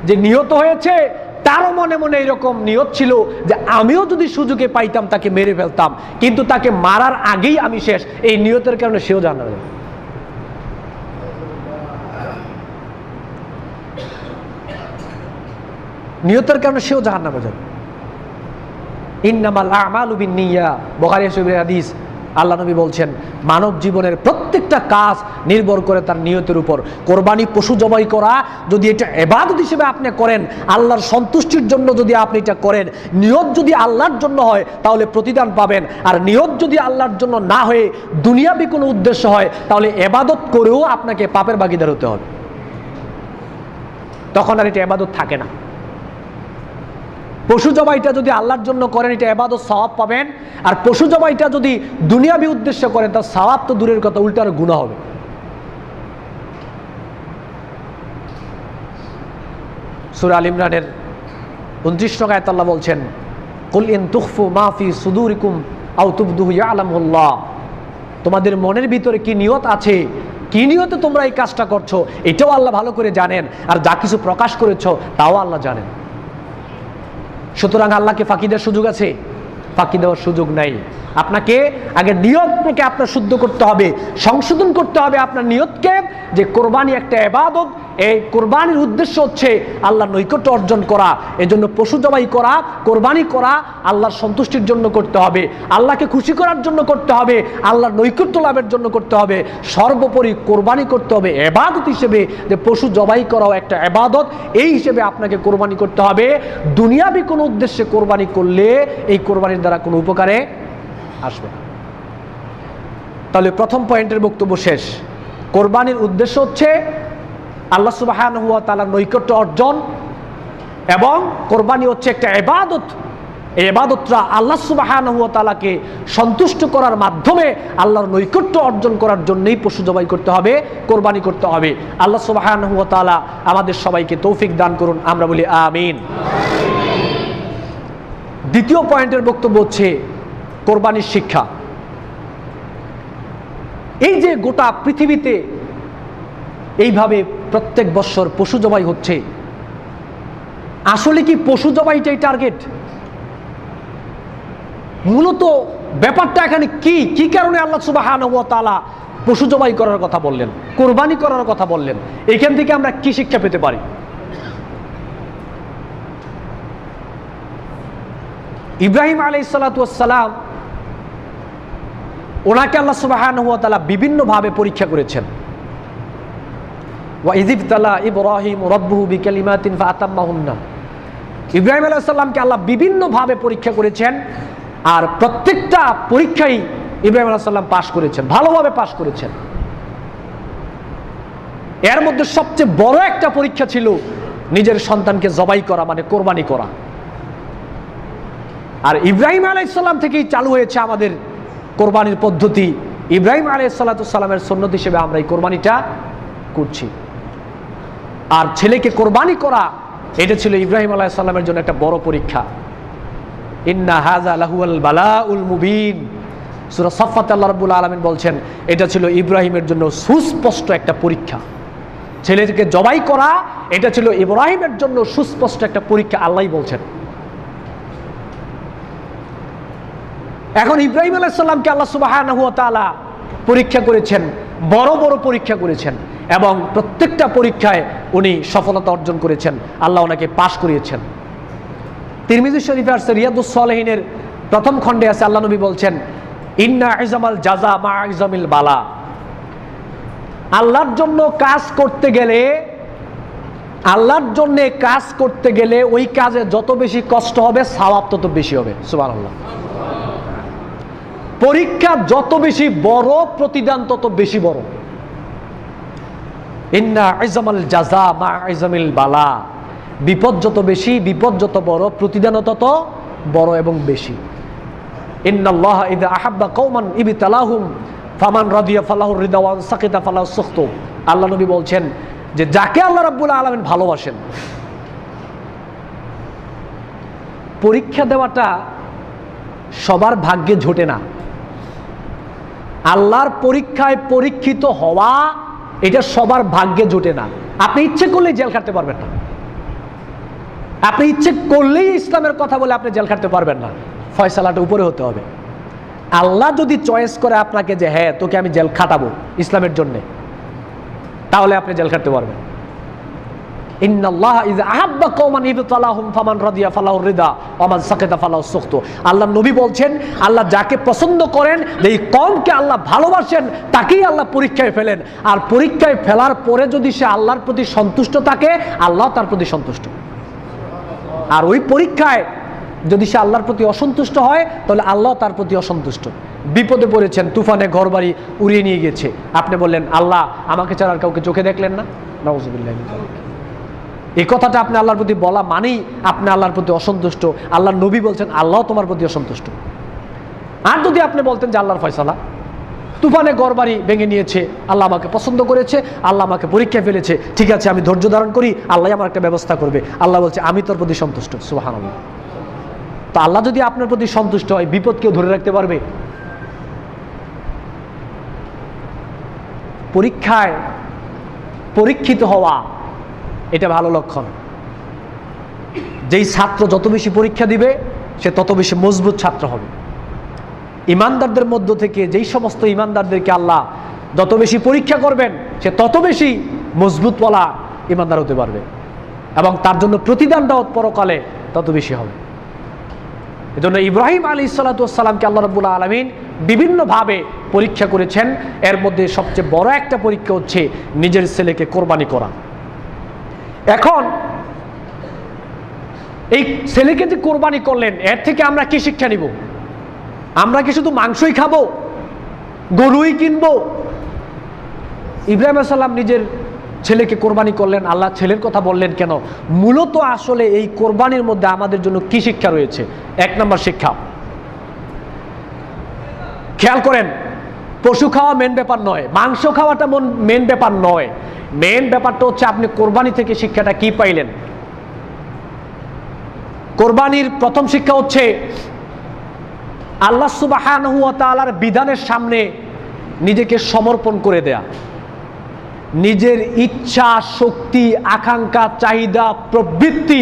যে নিহত হয়েছে তারও মনে মনে এরকম নিয়ত ছিল যে আমিও যদি সুযোগে পাইতাম তাকে মেরে ফেলতাম, কিন্তু তাকে মারার আগেই আমি শেষ। এই নিয়তের কারণে সেও জাহান্নামে যাবে। নিয়তের কারণে সেও জাহান্নামে যাবে। ইন্নামাল আমালু বিন্নিয়া, বুখারী শরীফের হাদিস। আল্লাহ নবী বলছেন, মানব জীবনের প্রত্যেকটা কাজ নির্ভর করে তার নিয়তের উপর। কোরবানি পশু জবাই করা যদি এটা ইবাদত হিসেবে আপনি করেন, আল্লাহর সন্তুষ্টির জন্য যদি আপনি এটা করেন, নিয়ত যদি আল্লাহর জন্য হয় তাহলে প্রতিদান পাবেন। আর নিয়ত যদি আল্লাহর জন্য না হয়ে দুনিয়াবি কোনো উদ্দেশ্য হয়, তাহলে ইবাদত করেও আপনাকে পাপের ভাগীদার হতে হবে, তখন আর এটা ইবাদত থাকে না। পশু জবাইটা যদি আল্লাহর জন্য করেন, এটা ইবাদত সওয়াব পাবেন। আর পশু জবাইটা যদি দুনিয়াবি উদ্দেশ্য করেন, তার সওয়াব তো দূরের কথা, উল্টার গুনাহ হবে। সূরা আল ইমরানের 29 নং আয়াতে আল্লাহ বলছেন, কুল ইন তুখফু মা ফি সুদুরিকুম আও তুবদুহু ইয়ালামুল্লাহ। তোমাদের মনের ভিতরে কি নিয়ত আছে, কি নিয়তে তোমরা এই কাজটা করছো, এটাও আল্লাহ ভালো করে জানেন। আর যা কিছু প্রকাশ করেছো তাও আল্লাহ জানেন। সুতরাং আল্লাহকে ফাঁকি দেওয়ার সুযোগ আছে? ফাঁকি দেওয়ার সুযোগ নাই। আপনাকে আগে নিয়তকে আপনার শুদ্ধ করতে হবে, সংশোধন করতে হবে আপনার নিয়তকে, যে কোরবানি একটা ইবাদত। এই কোরবানির উদ্দেশ্য হচ্ছে আল্লাহর নৈকট্য অর্জন করা। এজন্য পশু জবাই করা, কোরবানি করা আল্লাহর সন্তুষ্টির জন্য করতে হবে, আল্লাহকে খুশি করার জন্য করতে হবে, আল্লাহর নৈকট্য লাভের জন্য করতে হবে। সর্বোপরি কোরবানি করতে হবে ইবাদত হিসেবে, যে পশু জবাই করাও একটা ইবাদত, এই হিসেবে আপনাকে কোরবানি করতে হবে। দুনিয়াবি কোনো উদ্দেশ্যে কোরবানি করলে এই কোরবানির দ্বারা কোনো উপকারে আসবে না। তাহলে প্রথম পয়েন্টের বক্তব্য শেষ। কোরবানির উদ্দেশ্য হচ্ছে আল্লাহ সুবহানাহু ওয়া তাআলার নৈকট্য অর্জন, এবং কোরবানি হচ্ছে একটা ইবাদত। এই ইবাদতটা আল্লাহ সুবহানাহু ওয়া তাআলাকে সন্তুষ্ট করার মাধ্যমে আল্লাহর নৈকট্য অর্জন করার জন্যই পশু জবাই করতে হবে, কোরবানি করতে হবে। আল্লাহ সুবহানাহু ওয়া তাআলা আমাদের সবাইকে তৌফিক দান করুন, আমরা বলি আমিন। দ্বিতীয় পয়েন্টের বক্তব্য হচ্ছে কোরবানির শিক্ষা। এই যে গোটা পৃথিবীতে এইভাবে প্রত্যেক বছর পশু জবাই হচ্ছে, আসলে কি পশু জবাইটাই টার্গেট? মূলত ব্যাপারটা এখানে কি কারণে আল্লাহ সুবহানাহু ওয়া তাআলা পশু জবাই করার কথা বললেন, কোরবানি করার কথা বললেন? এখান থেকে আমরা কি শিক্ষা পেতে পারি? ইব্রাহিম আলাইহিসসালাম ওনাকে আল্লাহ সুবহানাহু ওয়া তাআলা বিভিন্নভাবে পরীক্ষা করেছেন। ওয়া ইযিবতালা ইব্রাহিম রাব্বুহু বিকালিমাতিন ফাআতাম্মাহুন্না, ইব্রাহিম আলাইহিস সালামকে আল্লাহ বিভিন্নভাবে পরীক্ষা করেছেন, আর প্রত্যেকটা পরীক্ষাই ইব্রাহিম আলাইহিস সালাম পাশ করেছেন, ভালোভাবে পাশ করেছেন। এর মধ্যে সবচেয়ে বড় একটা পরীক্ষা ছিল নিজের সন্তানকে জবাই করা, মানে কোরবানি করা। আর ইব্রাহিম আলাইহিস সালাম থেকেই চালু হয়েছে আমাদের কোরবানির পদ্ধতি। ইব্রাহিম আলাইহিস সালামের সুন্নত হিসেবে আমরা এই কোরবানিটা করছি। আর ছেলেকে কোরবানি করা, এটা ছিল ইব্রাহিম আলাইহিস সালামের জন্য একটা বড় পরীক্ষা। ইন্না হাযা লাহুল বালাউল মুবিন, সূরা সাফফাত আল্লাহ রাব্বুল আলামিন বলছেন এটা ছিল ইব্রাহিমের জন্য সুস্পষ্ট একটা পরীক্ষা। ছেলেকে জবাই করা এটা ছিল ইব্রাহিমের জন্য সুস্পষ্ট একটা পরীক্ষা, আল্লাহই বলছেন। এখন ইব্রাহিম আলাইহিস সালামকে আল্লাহ সুবহানাহু ওয়া তাআলা পরীক্ষা করেছেন, বড় বড় পরীক্ষা করেছেন, এবং প্রত্যেকটা পরীক্ষায় উনি সফলতা অর্জন করেছেন, আল্লাহ ওনাকে পাশ করিয়েছেন। তিরমিজি শরীফে আছে, রিয়াদুস সালেহিনের প্রথম খণ্ডে আছে, আল্লাহ নবী বলছেন ইন্না ইজামাল জাযা মা ইজামিল বালা। আল্লাহর জন্য কাজ করতে গেলে, আল্লাহর জন্য কাজ করতে গেলে ওই কাজে যত বেশি কষ্ট হবে সওয়াব তত বেশি হবে। সুবহানাল্লাহ। পরীক্ষা যত বেশি বড়, প্রতিদান তত বেশি বড়। ইন্না ইজামাল জাযা মা ইজামিল বালা, বিপদ যত বেশি, বিপদ যত বড়, প্রতিদানও তত বড় এবং বেশি। ইন্নাল্লাহা ইযা আহাব্বা কওমান ইবতালাহুম ফামান রাদিয়া ফালাহুর রিদা ওয়া সাকিতা ফালাহু সুখতু। আল্লাহ নবী বলছেন যে যাকে আল্লাহ রাব্বুল আলামিন ভালোবাসেন, পরীক্ষা দেওয়াটা সবার ভাগ্যে জোটে না। আল্লাহর পরীক্ষায় পরীক্ষিত হওয়া এটা সবার ভাগ্যে জোটে না। আপনি ইচ্ছে করলেই জেল খাটতে পারবেন না, আপনি ইচ্ছে করলেই ইসলামের কথা বলে আপনি জেল খাটতে পারবেন না। ফয়সালাটা উপরে হতে হবে। আল্লাহ যদি চয়েস করে আপনাকে যে হ্যাঁ তোকে আমি জেল খাটাবো ইসলামের জন্য, তাহলে আপনি জেল খাটতে পারবেন। ইন্নাল্লাহা ইযা আহাব্বা কওমান ইবতালাহুম ফামান রাদিয়া ফালাহুর রিদা ওয়া মান সাকিতা ফালাহু সুখতু। আল্লাহ নবী বলছেন আল্লাহ যাকে পছন্দ করেন, এই কওমকে আল্লাহ ভালোবাসেন, তাকেই আল্লাহ পরীক্ষায় ফেলেন। আর পরীক্ষায় ফেলার পরে যদি সে আল্লাহর প্রতি সন্তুষ্ট থাকে, আল্লাহ তার প্রতি সন্তুষ্ট। আর ওই পরীক্ষায় যদি সে আল্লাহর প্রতি অসন্তুষ্ট হয়, তাহলে আল্লাহ তার প্রতি অসন্তুষ্ট। বিপদে পড়েছেন, তুফানে ঘরবাড়ি উড়িয়ে নিয়ে গেছে, আপনি বললেন আল্লাহ আমাকে ছাড়া আর কাউকে চোখে দেখলেন না, নাউযুবিল্লাহি মিন যালিক। এই কথাটা আপনি আল্লাহর প্রতি বলা মানেই আপনি আল্লাহর প্রতি অসন্তুষ্ট। আল্লাহর নবী বলছেন আল্লাহ তোমার প্রতি অসন্তুষ্ট। আর যদি আপনি বলতেন যে আল্লাহর ফয়সালা, তুফানে ঘরবাড়ি ভেঙে নিয়েছে, আল্লাহ আমাকে পছন্দ করেছে, আল্লাহ আমাকে পরীক্ষায় ফেলেছে, ঠিক আছে আমি ধৈর্য ধারণ করি, আল্লাহ আমার একটা ব্যবস্থা করবে। আল্লাহ বলছে আমি তোর প্রতি সন্তুষ্ট। সুবহানাল্লাহ। তো আল্লাহ যদি আপনার প্রতি সন্তুষ্ট হয়, বিপদ কেউ ধরে রাখতে পারবে? পরীক্ষায় পরীক্ষিত হওয়া এটা ভালো লক্ষণ। যেই ছাত্র যত বেশি পরীক্ষা দিবে সে তত বেশি মজবুত ছাত্র হবে। ইমানদারদের মধ্য থেকে যেই সমস্ত ইমানদারদেরকে আল্লাহ যত বেশি পরীক্ষা করবেন, সে তত বেশি মজবুতওয়ালা ইমানদার হতে পারবে, এবং তার জন্য প্রতিদানটাও পরকালে তত বেশি হবে। এজন্য ইব্রাহিম আলাইহিস সালামকে আল্লাহ রাব্বুল আলামিন বিভিন্নভাবে পরীক্ষা করেছেন। এর মধ্যে সবচেয়ে বড় একটা পরীক্ষা হচ্ছে নিজের ছেলেকে কোরবানি করা। এখন এই ছেলেকে যে কোরবানি করলেন, এর থেকে আমরা কি শিক্ষা নিব? আমরা কি শুধু মাংসই খাবো, গরুই কিনবো? ইব্রাহিম আলাইহিস সালাম নিজের ছেলেকে কোরবানি করলেন, আল্লাহ ছেলের কথা বললেন কেন? মূলত আসলে এই কোরবানির মধ্যে আমাদের জন্য কি শিক্ষা রয়েছে? এক নম্বর শিক্ষা, খেয়াল করেন, পশু খাওয়া মেন ব্যাপার নয়, মাংস খাওয়াটা মেন ব্যাপার নয়। মেন ব্যাপারটা হচ্ছে আপনি কোরবানি থেকে শিক্ষাটা কি পাইলেন। কোরবানির প্রথম শিক্ষা হচ্ছে আল্লাহ সুবহানাহু ওয়া তাআলার বিধানের সামনে নিজেকে সমর্পণ করে দেয়া। নিজের ইচ্ছা, শক্তি, আকাঙ্ক্ষা, চাহিদা, প্রবৃত্তি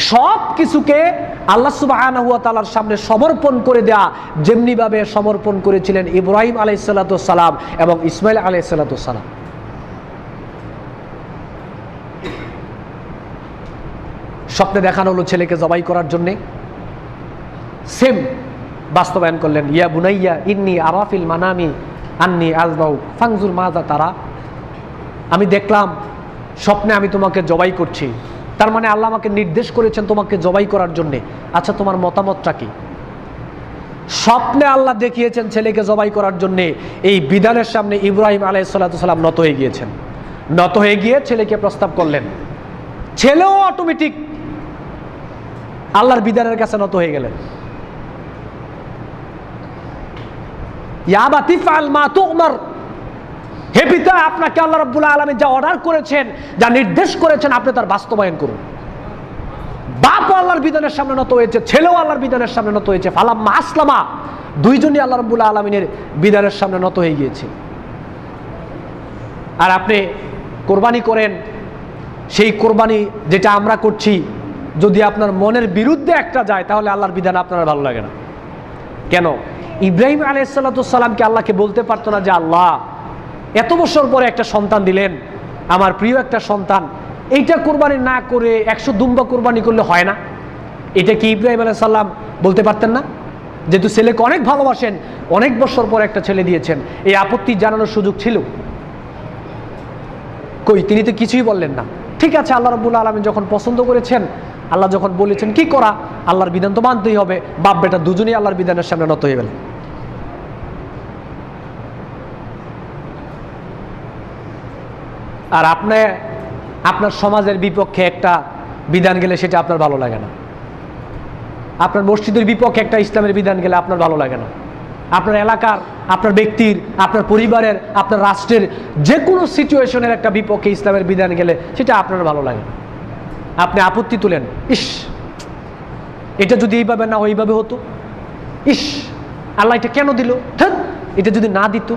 সব কিছুকে আল্লাহ সুবহানাহু ওয়া তাআলার সামনে সমর্পণ করে দেয়া, যেমনি ভাবে সমর্পণ করেছিলেন ইব্রাহিম আলাইহিস সালাম এবং ইসমাইল আলাইহিস সালাম। স্বপ্নে দেখানো হলো ছেলেকে জবাই করার জন্যে। সেম বাস্তবায়ন করলেন। ইয়া বুনাইয়া ইন্নী আরাফিল মানামি আন্নী আযবাউ ফানজুর মাযা তারা, আমি দেখলাম স্বপ্নে আমি তোমাকে জবাই করছি। তার মানে আল্লাহ আমাকে নির্দেশ করেছেন তোমাকে জবাই করার জন্যে। আচ্ছা, তোমার মতামতটা কি? স্বপ্নে আল্লাহ দেখিয়েছেন ছেলেকে জবাই করার জন্যে। এই বিধানের সামনে ইব্রাহিম আলাইহিস সালাম নত হয়ে গিয়েছেন। নত হয়ে গিয়ে ছেলেকে প্রস্তাব করলেন। ছেলেও অটোমেটিক আল্লাহর বিধানের কাছে নত হয়ে গেলেন। ইয়া আবাতি ফাআল মা তু'মার, হে পিতা, আপনাকে আল্লাহ রাব্বুল আলামিন যা অর্ডার করেছেন, যা নির্দেশ করেছেন, আপনি তার বাস্তবায়ন করুন। বাপ আল্লাহর বিধানের সামনে নত হয়েছে, ছেলেও আল্লাহর বিধানের সামনে নত হয়েছে। ফালাম্মা আসলামা, দুইজনই আল্লাহ রাব্বুল আলামিনের বিধানের সামনে নত হয়ে গিয়েছে। আর আপনি কোরবানি করেন, সেই কোরবানি যেটা আমরা করছি যদি আপনার মনের বিরুদ্ধে একটা যায়, তাহলে আল্লাহর বিধান আপনার ভালো লাগে না। কেন? ইব্রাহিম আলাইহিস সালামকে আল্লাহকে বলতে পারতো না যে আল্লাহ এত বছর পরে একটা সন্তান দিলেন, আমার প্রিয় একটা সন্তান, এইটা কোরবানি না করে 100 দুম্বা কোরবানি করলে হয় না? এটা কি ইব্রাহিম আলাইহিস সালাম বলতে পারতেন না? যেহেতু ছেলেকে অনেক ভালোবাসেন, অনেক বছর পর একটা ছেলে দিয়েছেন, এই আপত্তি জানানোর সুযোগ ছিল? কই, তিনি তো কিছুই বললেন না। ঠিক আছে, আল্লাহ রাব্বুল আলামিন যখন পছন্দ করেছেন, আল্লাহ যখন বলেছেন কি করা, আল্লাহর বিধান তো মানতেই হবে। বাপ বেটা দুজনেই আল্লাহর বিধানের সামনে নত হয়ে গেলেন। আর আপনার সমাজের বিপক্ষে একটা বিধান গেলে সেটা আপনার ভালো লাগে না। আপনার মসজিদের বিপক্ষে একটা ইসলামের বিধান গেলে আপনার ভালো লাগে না। আপনার এলাকার, আপনার ব্যক্তির, আপনার পরিবারের, আপনার রাষ্ট্রের যে কোনো সিচুয়েশনের একটা বিপক্ষে ইসলামের বিধান গেলে সেটা আপনার ভালো লাগে না। আপনি আপত্তি তুলেন, ইস এটা যদি এইভাবে না ওইভাবে হতো, ইস আল্লাহ এটা কেন দিল, এটা যদি না দিত।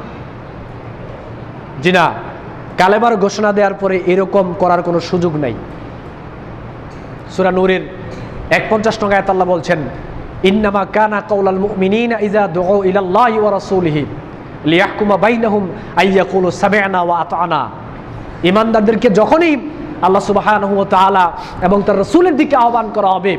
জি না, কালেমার ঘোষণা দেওয়ার পরে এরকম করার কোনো সুযোগ নাই। সূরা নূরের 51 নং আয়াত আল্লাহ বলছেন, ইন্নামা কানা কাউলাল মুমিনিনা ইযা দুউ ইলাল্লাহি ওয়া রাসূলিহি লিয়াহকুমা বাইনাহুম আইয়াকুলু সামি'না ওয়া আতা'না। ঈমানদারদেরকে যখনই আল্লাহ সুবহানাহু ওয়া তাআলা এবং তার রাসূলের দিকে আহ্বান করা হবে,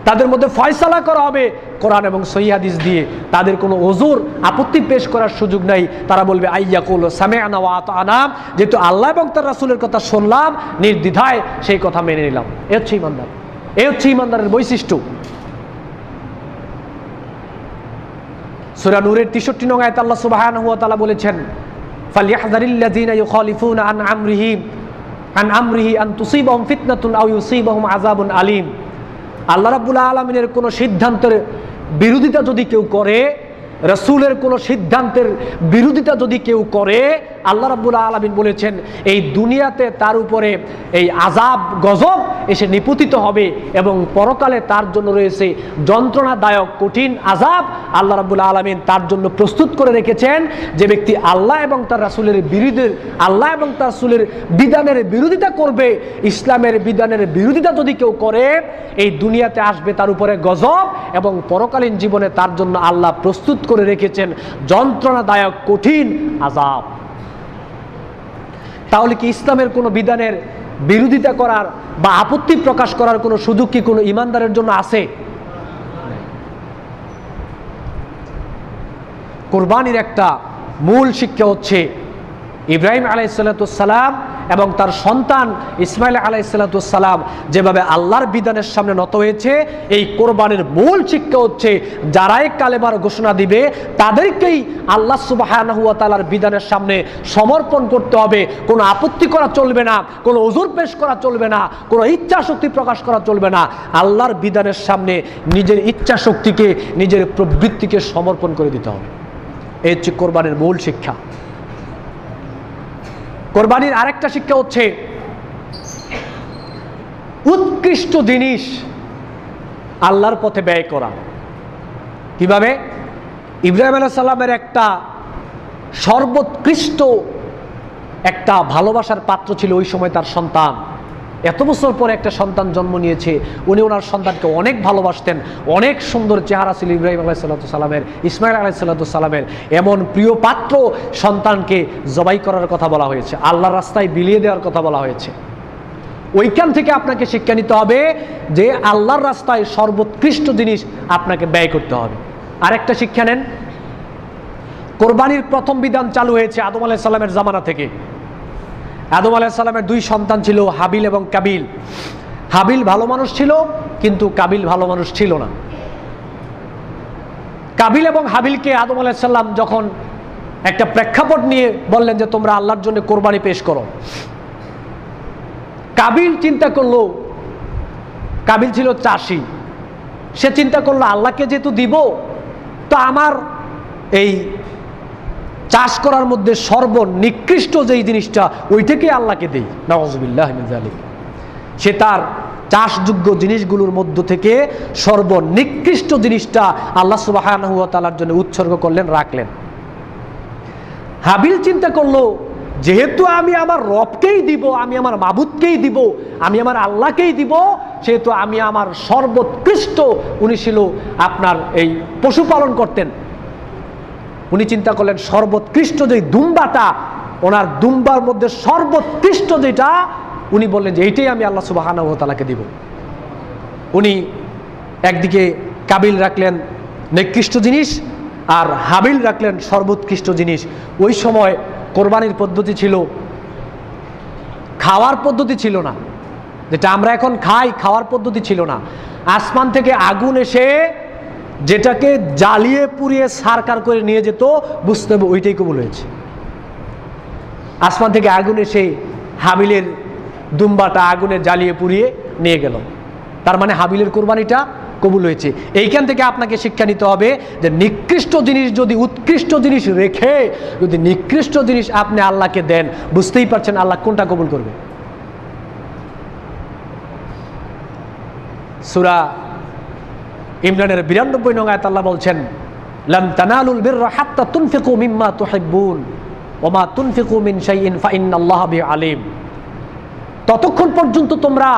তাদের মধ্যে ফয়সালা করা হবে কোরআন এবং সহিহ হাদিস দিয়ে, তাদের কোনো ওযর আপত্তি পেশ করার সুযোগ নাই। তারা বলবে আইয়াকুলু সামি'না ওয়া আতা'না, যেহেতু আল্লাহ এবং তার রাসূলের কথা শুনলাম, নির্দ্বিধায় সেই কথা মেনে নিলাম। এই হচ্ছে ঈমানদার, এই হচ্ছে ঈমানদারের বৈশিষ্ট্য। সূরা নূরের 63 নং আয়াতে আল্লাহ সুবহানাহু ওয়া তাআলা বলেছেন, ফালইহযারিল্লাযীনা ইউখালিফুনা আন আমরিহি আন তুসিবাহুম ফিতনাতুন আও ইউসিবাহুম আযাবুন আলীম। আল্লাহ রাব্বুল আলামিনের কোনো সিদ্ধান্তের বিরোধিতা যদি কেউ করে, রাসূলের কোনো সিদ্ধান্তের বিরোধিতা যদি কেউ করে, আল্লাহ রাব্বুল আলামিন বলেছেন এই দুনিয়াতে তার উপরে এই আযাব গজব এসে নিপতিত হবে এবং পরকালে তার জন্য রয়েছে যন্ত্রণাদায়ক কঠিন আযাব। আল্লাহ রাব্বুল আলামিন তার জন্য প্রস্তুত করে রেখেছেন। যে ব্যক্তি আল্লাহ এবং তার রাসূলের বিরুদ্ধে, আল্লাহ এবং তার রাসূলের বিধানের বিরোধিতা করবে, ইসলামের বিধানের বিরোধিতা যদি কেউ করে, এই দুনিয়াতে আসবে তার উপরে গজব এবং পরকালীন জীবনে তার জন্য আল্লাহ প্রস্তুত করে রেখেছেন যন্ত্রণাদায়ক কঠিন আযাব। তাহলে কি ইসলামের কোনো বিধানের বিরোধিতা করার বা আপত্তি প্রকাশ করার কোনো সুযোগ কি কোনো ঈমানদারের জন্য আছে? কুরবানির একটা মূল শিক্ষা হচ্ছে ইব্রাহিম আলাইহিস সালাম এবং তার সন্তান ইসমাইল আলাইহিস সালাম যেভাবে আল্লাহর বিধানের সামনে নত হয়েছে, এই কোরবানির মূল শিক্ষা হচ্ছে যারাই কালেমার ঘোষণা দিবে তাদেরকেই আল্লাহ সুবহানাহু ওয়া তাআলার বিধানের সামনে সমর্পণ করতে হবে। কোনো আপত্তি করা চলবে না, কোনো ওযর পেশ করা চলবে না, কোনো ইচ্ছা শক্তি প্রকাশ করা চলবে না। আল্লাহর বিধানের সামনে নিজের ইচ্ছা শক্তিকে, নিজের প্রবৃত্তিকে সমর্পণ করে দিতে হবে। এই হচ্ছে কোরবানির মূল শিক্ষা। কোরবানির আরেকটা শিক্ষা হচ্ছে উৎকৃষ্ট জিনিস আল্লাহর পথে ব্যয় করা। কিভাবে? ইব্রাহিম আলাইহিস সালামের একটা সর্বোৎকৃষ্ট একটা ভালোবাসার পাত্র ছিল ওই সময় তার সন্তান। এত বছর পরে একটা সন্তান জন্ম নিয়েছে, উনি ওনার সন্তানকে অনেক ভালোবাসতেন। অনেক সুন্দর চেহারা ছিল ইব্রাহিম আলাইহিস সালামের, ইসমাইল আলাইহিস সালামের। এমন প্রিয় পাত্র সন্তানকে জবাই করার কথা বলা হয়েছে, আল্লাহর রাস্তায় বিলিয়ে দেওয়ার কথা বলা হয়েছে। ওইখান থেকে আপনাকে শিক্ষা নিতে হবে যে আল্লাহর রাস্তায় সর্বোৎকৃষ্ট জিনিস আপনাকে ব্যয় করতে হবে। আরেকটা শিক্ষা নেন, কোরবানির প্রথম বিধান চালু হয়েছে আদম আলাইহিস সালামের জামানা থেকে। আদম আলাইহিস সালামের 2 সন্তান ছিল, হাবিল এবং কাবিল। হাবিল ভালো মানুষ ছিল, কিন্তু কাবিল ভালো মানুষ ছিল না। কাবিল এবং হাবিলকে আদম আলাইহিস সালাম যখন একটা প্রেক্ষাপট নিয়ে বললেন যে তোমরা আল্লাহর জন্য কোরবানি পেশ করো, কাবিল চিন্তা করলো, কাবিল ছিল চাষি, সে চিন্তা করলো আল্লাহকে যেহেতু দিব, তো আমার এই চাষ করার মধ্যে সর্বনিকৃষ্ট যেই জিনিসটা ওইটাকে আল্লাহকে দেই, নাউযুবিল্লাহ মিন যালিক। সে তার চাষযোগ্য জিনিসগুলোর মধ্য থেকে সর্বনিকৃষ্ট জিনিসটা আল্লাহ সুবহানাহু ওয়া তাআলার জন্য উৎসর্গ করলেন, রাখলেন। হাবিল চিন্তা করলো যেহেতু আমি আমার রবকেই দিব, আমি আমার মাবুদকেই দিব, আমি আমার আল্লাহকেই দিব, সেহেতু আমি আমার সর্বোৎকৃষ্ট, উনি ছিল আপনার এই পশুপালন করতেন, উনি চিন্তা করলেন সর্বোৎকৃষ্ট যে দুম্বাটা, ওনার দুম্বার মধ্যে সর্বোৎকৃষ্ট যেটা, উনি বললেন যে এইটাই আমি আল্লাহ সুবহানাহু ওয়া তাআলাকে দিব। উনি একদিকে কাবিল রাখলেন নিকৃষ্ট জিনিস, আর হাবিল রাখলেন সর্বোৎকৃষ্ট জিনিস। ওই সময় কোরবানির পদ্ধতি ছিল, খাওয়ার পদ্ধতি ছিল না, যেটা আমরা এখন খাই, খাওয়ার পদ্ধতি ছিল না। আসমান থেকে আগুন এসে যেটাকে জ্বালিয়ে পুড়িয়ে সারকার করে নিয়ে যেত, বুঝতে হবে ওইটাই কবুল হয়েছে। আসমান থেকে আগুন এসে হাবিলের দুম্বাটা আগুনে জ্বালিয়ে পুড়িয়ে নিয়ে গেল, তার মানে হাবিলের কোরবানিটা কবুল হয়েছে। এইখান থেকে আপনাকে শিক্ষা নিতে হবে যে নিকৃষ্ট জিনিস যদি উৎকৃষ্ট জিনিস রেখে যদি নিকৃষ্ট জিনিস আপনি আল্লাহকে দেন, বুঝতেই পারছেন আল্লাহ কোনটা কবুল করবে। সূরা ইমরানের 92 নং আয়াত আল্লাহ বলছেন, লান তানালুল বিররা হাত্তা তুনফিকু মিম্মা তুহিব্বুন ওয়া মা তুনফিকু মিন শাইইন ফাইন্নাল্লাহা বিহি আলিম। ততক্ষণ পর্যন্ত তোমরা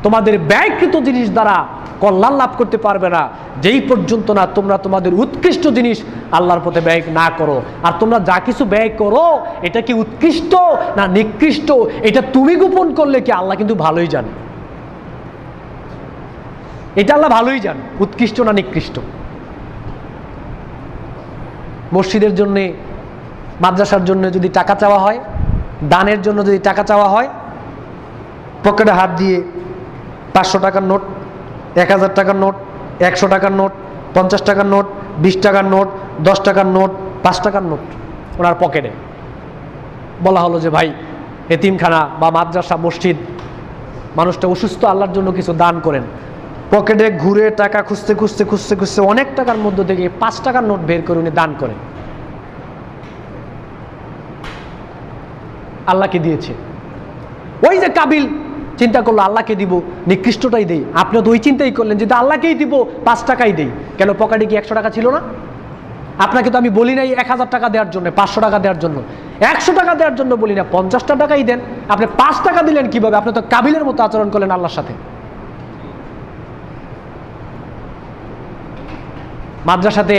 তোমাদের ব্যয়কৃত জিনিস দ্বারা কল্যাণ লাভ করতে পারবে না, যেই পর্যন্ত না তোমরা তোমাদের উৎকৃষ্ট জিনিস আল্লাহর পথে ব্যয় না করো। আর তোমরা যা কিছু ব্যয় করো এটা কি উৎকৃষ্ট না নিকৃষ্ট, এটা তুমি গোপন করলে কি আল্লাহ কিন্তু ভালোই জানে, এটা আল্লাহ ভালোই জান উৎকৃষ্ট না নিকৃষ্ট। মসজিদের জন্য, মাদ্রাসার জন্য যদি টাকা চাওয়া হয়, দানের জন্য যদি টাকা চাওয়া হয়, পকেটে হাত দিয়ে 500 টাকার নোট, 1000 টাকার নোট, 100 টাকার নোট, 50 টাকার নোট, 20 টাকার নোট, 10 টাকার নোট, 5 টাকার নোট ওনার পকেটে, বলা হলো যে ভাই এতিমখানা বা মাদ্রাসা মসজিদ, মানুষটা অসুস্থ, আল্লাহর জন্য কিছু দান করেন। পকেটে ঘুরে টাকা খুঁজতে খুঁজতে খুঁজতে খুঁজতে অনেক টাকার মধ্য থেকে 5 টাকার নোট বের করে উনি দান করেন, আল্লাহকে দিয়েছে। ওই যে কাবিল চিন্তা করলো আল্লাহকে দিব, নিকৃষ্টটাই দেই। আপনি তো ওই চিন্তাই করলেন যে আল্লাহকেই দিব, 5 টাকাই দেই। কেন, পকেটে কি 100 টাকা ছিল না? আপনাকে তো আমি বলি নাই 1000 টাকা দেওয়ার জন্য, 500 টাকা দেওয়ার জন্য, 100 টাকা দেওয়ার জন্য বলি না, 50টা টাকাই দেন। আপনি 5 টাকা দিলেন কিভাবে? আপনি তো কাবিলের মতো আচরণ করলেন আল্লাহর সাথে। মাদ্রাসাতে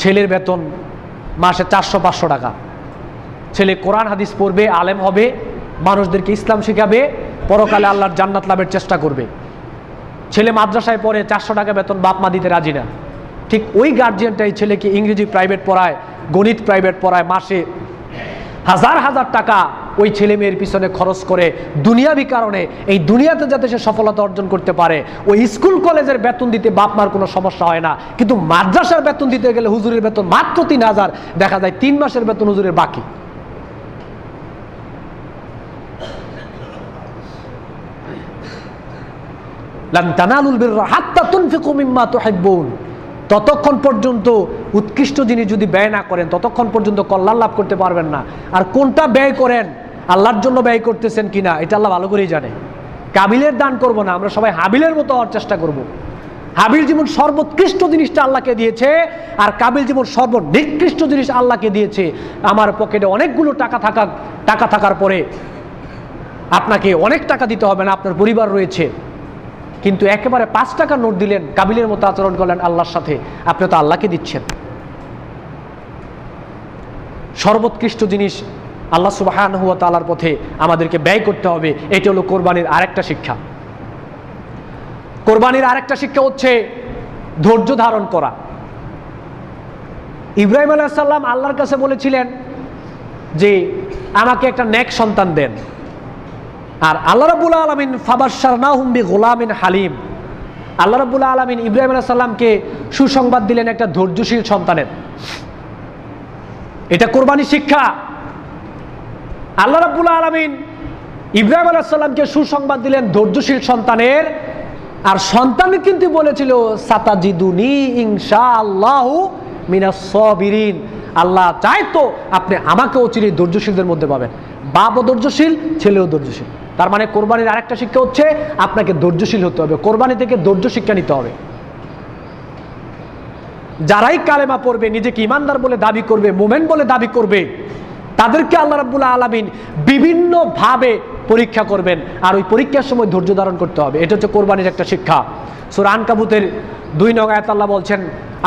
ছেলের বেতন মাসে 400-500 টাকা। ছেলে কোরআন হাদিস পড়বে, আলেম হবে, মানুষদেরকে ইসলাম শেখাবে, পরকালে আল্লাহর জান্নাত লাভের চেষ্টা করবে। ছেলে মাদ্রাসায় পড়ে 400 টাকা বেতন বাপ মা দিতে রাজি না। ঠিক ওই গার্জিয়ানটাই ছেলেকে ইংরেজি প্রাইভেট পড়ায়, গণিত প্রাইভেট পড়ায়, মাসে হাজার হাজার টাকা ওই ছেলে মেয়ের পিছনে খরচ করে দুনিয়াবি কারণে, এই দুনিয়াতে যাতে সে সফলতা অর্জন করতে পারে। ওই স্কুল কলেজের বেতন দিতে বাপ মার কোনো সমস্যা হয় না, কিন্তু মাদ্রাসার বেতন দিতে গেলে হুজুরের বেতন মাত্র 3000, দেখা যায় 3 মাসের বেতন হুজুরের বাকি। লান তানালুল বিররা হাত্তা তুনফিকু মিম্মা তুহিব্বুন। ততক্ষণ পর্যন্ত উৎকৃষ্ট জিনিস যদি ব্যয় না করেন, ততক্ষণ পর্যন্ত কল্যাণ লাভ করতে পারবেন না। আর কোনটা ব্যয় করেন, আল্লাহর জন্য ব্যয় করতেছেন কিনা, এটা আল্লাহ ভালো করেই জানে। কাবিলের দান করব না, আমরা সবাই হাবিলের মতো হওয়ার চেষ্টা করব। হাবিল যেমন সর্বোৎকৃষ্ট জিনিসটা আল্লাহকে দিয়েছে, আর কাবিল যেমন সর্বনিকৃষ্ট জিনিস আল্লাহকে দিয়েছে। আমার পকেটে অনেকগুলো টাকা থাকার পরে আপনাকে অনেক টাকা দিতে হবে না, আপনার পরিবার রয়েছে, কিন্তু একেবারে 5 টাকার নোট দিলেন, কাবিলের মতো আচরণ করলেন আল্লাহর সাথে, আপনি তো আল্লাহকে দিচ্ছেন। সর্বোৎকৃষ্ট জিনিস আল্লাহ সুবহানাহু ওয়া তাআলার পথে আমাদেরকে ব্যয় করতে হবে। এটা হলো কোরবানির আরেকটা শিক্ষা। কোরবানির আরেকটা শিক্ষা হচ্ছে ধৈর্য ধারণ করা। ইব্রাহিম আলাইহিস সালাম আল্লাহর কাছে বলেছিলেন যে আমাকে একটা নেক সন্তান দেন, আর আল্লাহ রাব্বুল আলামিন ফাবাশশারনাহুম বিগুলামিন হালিম, আল্লাহ রাব্বুল আলামিন ইব্রাহিম আলাইহিস সালামকে সুসংবাদ দিলেন একটা ধৈর্যশীল সন্তানের। এটা কোরবানি শিক্ষা। আল্লাহ রাব্বুল আলামিন ইব্রাহিম আলাইহিস সালামকে সুসংবাদ দিলেন ধৈর্যশীল সন্তানের, আর সন্তান কিন্তু বলেছিল সাতাজিদুনি ইনশাআল্লাহু মিনাস সাবিরিন, আল্লাহ চায় তো আপনি আমাকেও চিরই ধৈর্যশীলদের মধ্যে পাবেন। বাপও ধৈর্যশীল, ছেলেও ধৈর্যশীল। তার মানে কোরবানির আরেকটা শিক্ষা হচ্ছে আপনাকে ধৈর্যশীল হতে হবে। কোরবানি থেকে ধৈর্য শিক্ষা নিতে হবে। যারাই কালেমা পড়বে, নিজেকে ইমানদার বলে দাবি করবে, মুমিন বলে দাবি করবে, তাদেরকে আল্লাহ রাব্বুল আলামিন বিভিন্ন ভাবে পরীক্ষা করবেন, আর ওই পরীক্ষার সময় ধৈর্য ধারণ করতে হবে। এটা হচ্ছে কোরবানির একটা শিক্ষা। সূরা আনকাবুতের 2 নং আয়াত আল্লাহ বলছেন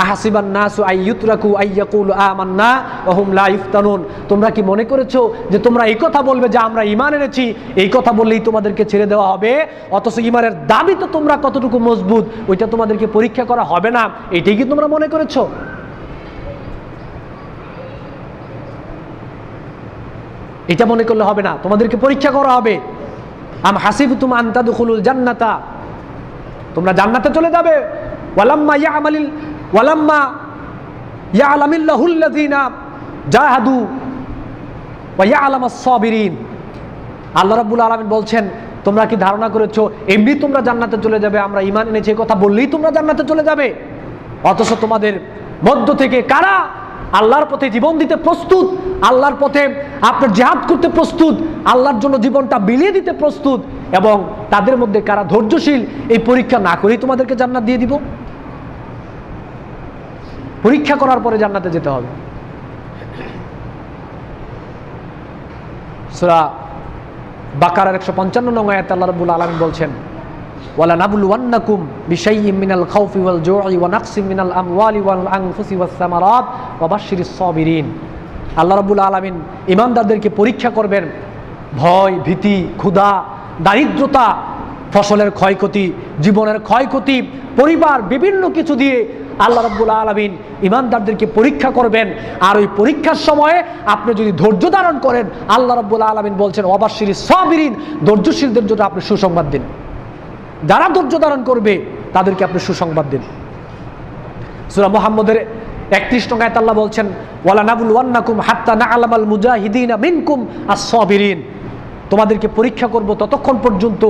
আহাসিবান নাসু আইয়ুতরাকু আইয়াকুলু আমান্না ওয়া হুম লা ইফতানুন, তোমরা কি মনে করেছো যে তোমরা এই কথা বলবে যে আমরা ঈমান এনেছি, এই কথা বললেই তোমাদেরকে ছেড়ে দেওয়া হবে, অথচ ঈমানের দাবি তো তোমরা কতটুকু মজবুত ওইটা তোমাদেরকে পরীক্ষা করা হবে না, এটাই কি তোমরা মনে করেছো? এটা মনে করলে হবে না, তোমাদেরকে পরীক্ষা করা হবে। আম হাসিবতুম আন তাদখুলুল জান্নাতা, তোমরা জান্নাতে চলে যাবে। ওয়ালাম্মা ইয়ালামিল্লাহুল্লাযীনা জাহাদু ওয়া ইয়ালামাস সাবিরিন, আল্লাহ রাব্বুল আলামিন বলছেন তোমরা কি ধারণা করেছো এমনি তোমরা জান্নাতে চলে যাবে, আমরা ঈমান এনেছি এই কথা বললেই তোমরা জান্নাতে চলে যাবে? অথচ তোমাদের মধ্য থেকে কারা আল্লাহর পথে জীবন দিতে প্রস্তুত, আল্লাহর পথে আপনার জিহাদ করতে প্রস্তুত, আল্লাহর জন্য জীবনটা বিলিয়ে দিতে প্রস্তুত, এবং তাদের মধ্যে কারা ধৈর্যশীল, এই পরীক্ষা না করেই তোমাদেরকে জান্নাত দিয়ে দিব? পরীক্ষা করার পরে জান্নাতে যেতে হবে। সূরা বাকারার 155 নং আয়াতে আল্লাহ রাব্বুল আলামিন বলছেন ওয়ালা নাবলুওয়ান্নাকুম বিশাইইম মিনাল খাউফি ওয়াল জু'i ওয়া নাকসিম মিনাল আমওয়ালি ওয়াল আনফুসি ওয়াস সামারাত ওয়া বাশশিরিস সাবিরিন। আল্লাহ রাব্বুল আলামিন ঈমানদারদেরকে পরীক্ষা করবেন ভয়, ভীতি, ক্ষুধা, দারিদ্রতা, ফসলের ক্ষয়ক্ষতি, জীবনের ক্ষয়ক্ষতি, পরিবার, বিভিন্ন কিছু দিয়ে আল্লাহ রাব্বুল আলামিন ঈমানদারদেরকে পরীক্ষা করবেন। আর ওই পরীক্ষার সময়ে আপনি যদি ধৈর্য ধারণ করেন, আল্লাহ রাব্বুল আলামিন বলছেন ওয়া বাশশিরিস সাবিরিন, ধৈর্যশীলদের জন্য আপনি সুসংবাদ দিন। যারা ধৈর্য ধারণ করবে তাদেরকে আপনি সুসংবাদ দিন। সূরা মুহাম্মদের 31 নং আয়াতে আল্লাহ বলছেন ওয়ালা নাবলুওয়ান্নাকুম হাত্তা না'লামাল মুজাহিদিনা মিনকুম আস-সাবিরিন, তোমাদেরকে পরীক্ষা করব ততক্ষণ পর্যন্ত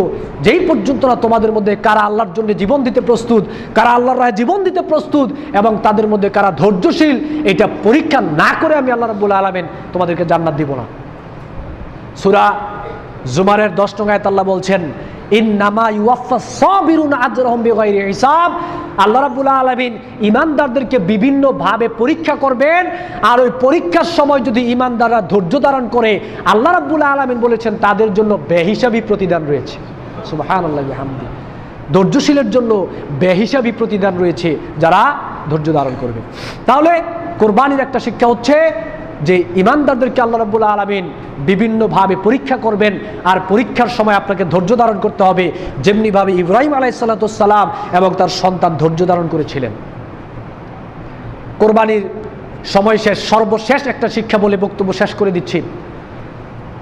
যেই পর্যন্ত না তোমাদের মধ্যে কারা আল্লাহর জন্য জীবন দিতে প্রস্তুত, কারা আল্লাহর রাহে জীবন দিতে প্রস্তুত, এবং তাদের মধ্যে কারা ধৈর্যশীল, এটা পরীক্ষা না করে আমি আল্লাহ রাব্বুল আলামিন তোমাদেরকে জান্নাত দিব না। সূরা জুমারের 10 নং আয়াতে আল্লাহ বলছেন ইন্নামা ইউওয়াফাস সাবিরুনা আজরাহুম বিগাইরি হিসাব, আল্লাহ রাব্বুল আলামিন ঈমানদারদেরকে বিভিন্ন ভাবে পরীক্ষা করবেন, আর ওই পরীক্ষার সময় যদি ঈমানদাররা ধৈর্য ধারণ করে আল্লাহ রাব্বুল আলামিন বলেছেন তাদের জন্য বেহিসাবি প্রতিদান রয়েছে। সুবহানাল্লাহি ওয়া বিহামদি, ধৈর্যশীলের জন্য বেহিসাবি প্রতিদান রয়েছে যারা ধৈর্য ধারণ করবে। তাহলে কোরবানির একটা শিক্ষা হচ্ছে যে ঈমানদারদেরকে আল্লাহ রাব্বুল আলামিন বিভিন্নভাবে পরীক্ষা করবেন, আর পরীক্ষার সময় আপনাকে ধৈর্য ধারণ করতে হবে, যেমনিভাবে ইব্রাহিম আলাইহিস সালাতু ওয়াস সালাম এবং তার সন্তান ধৈর্য ধারণ করেছিলেন। কোরবানির সময় শেষ, সর্বশেষ একটা শিক্ষা বলে বক্তব্য শেষ করে দিচ্ছি।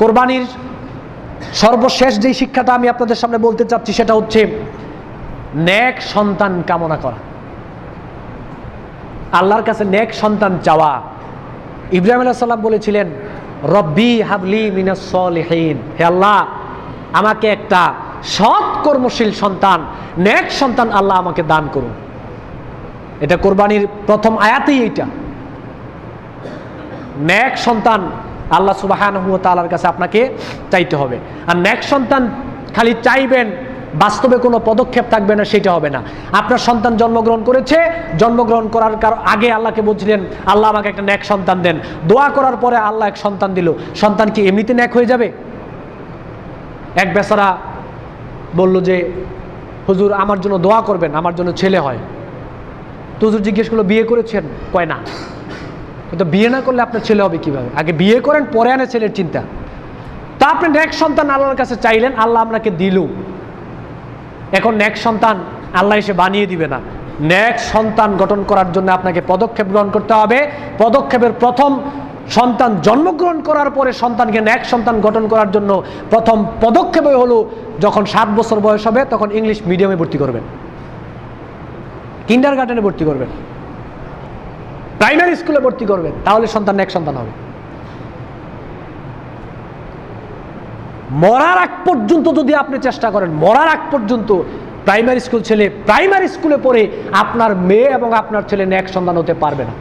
কোরবানির সর্বশেষ যেই শিক্ষাটা আমি আপনাদের সামনে বলতে চাচ্ছি সেটা হচ্ছে নেক সন্তান কামনা করা, আল্লাহর কাছে নেক সন্তান চাওয়া। ইব্রাহিম আলাইহিস সালাম বলেছিলেন রব্বি হাবলি মিনাস সলিহিন, হে আল্লাহ আমাকে একটা সৎ কর্মশীল সন্তান, নেক সন্তান আল্লাহ আমাকে দান করুন। এটা কোরবানির প্রথম আয়াতেই এইটা, নেক সন্তান আল্লাহ সুবহানাহু ওয়া তাআলার কাছে আপনাকে চাইতে হবে। আর নেক সন্তান খালি চাইবেন, বাস্তবে কোনো পদক্ষেপ থাকবে না, সেটা হবে না। আপনার সন্তান জন্মগ্রহণ করেছে, জন্মগ্রহণ করার আগে আল্লাহকে বলছিলেন আল্লাহ আমাকে একটা নেক সন্তান দেন, দোয়া করার পরে আল্লাহ এক সন্তান দিল, সন্তান কি এমনিতে নেক হয়ে যাবে? এক বেচারা বলল যে হুজুর আমার জন্য দোয়া করবেন, আমার জন্য ছেলে হয়। তো হুজুর জিজ্ঞেস করলো বিয়ে করেছেন? কয় না। তো বিয়ে না করলে আপনার ছেলে হবে কিভাবে? আগে বিয়ে করেন, পরে আনে ছেলের চিন্তা। তা আপনি নেক্সট সন্তান আল্লাহর কাছে চাইলেন, আল্লাহ আপনাকে দিল। এখন নেক্সট সন্তান আল্লাহ এসে বানিয়ে দিবে না। নেক্সট সন্তান গঠন করার জন্য আপনাকে পদক্ষেপ গ্রহণ করতে হবে। পদক্ষেপের প্রথম সন্তান জন্মগ্রহণ করার পরে সন্তানকে নেক্সট সন্তান গঠন করার জন্য প্রথম পদক্ষেপ হলো যখন 7 বছর বয়স হবে তখন ইংলিশ মিডিয়ামে ভর্তি করবেন, কিন্ডারগার্টেনে ভর্তি করবেন, প্রাইমারি স্কুলে ভর্তি করবেন, তাহলে সন্তান নেক্সট সন্তান হবে। মরার আগ পর্যন্ত যদি আপনি চেষ্টা করেন, মরার আগ পর্যন্ত প্রাইমারি স্কুল ছেলে প্রাইমারি স্কুলে পড়ে আপনার মেয়ে এবং আপনার ছেলে নেক্সট সন্তান হতে পারবে না।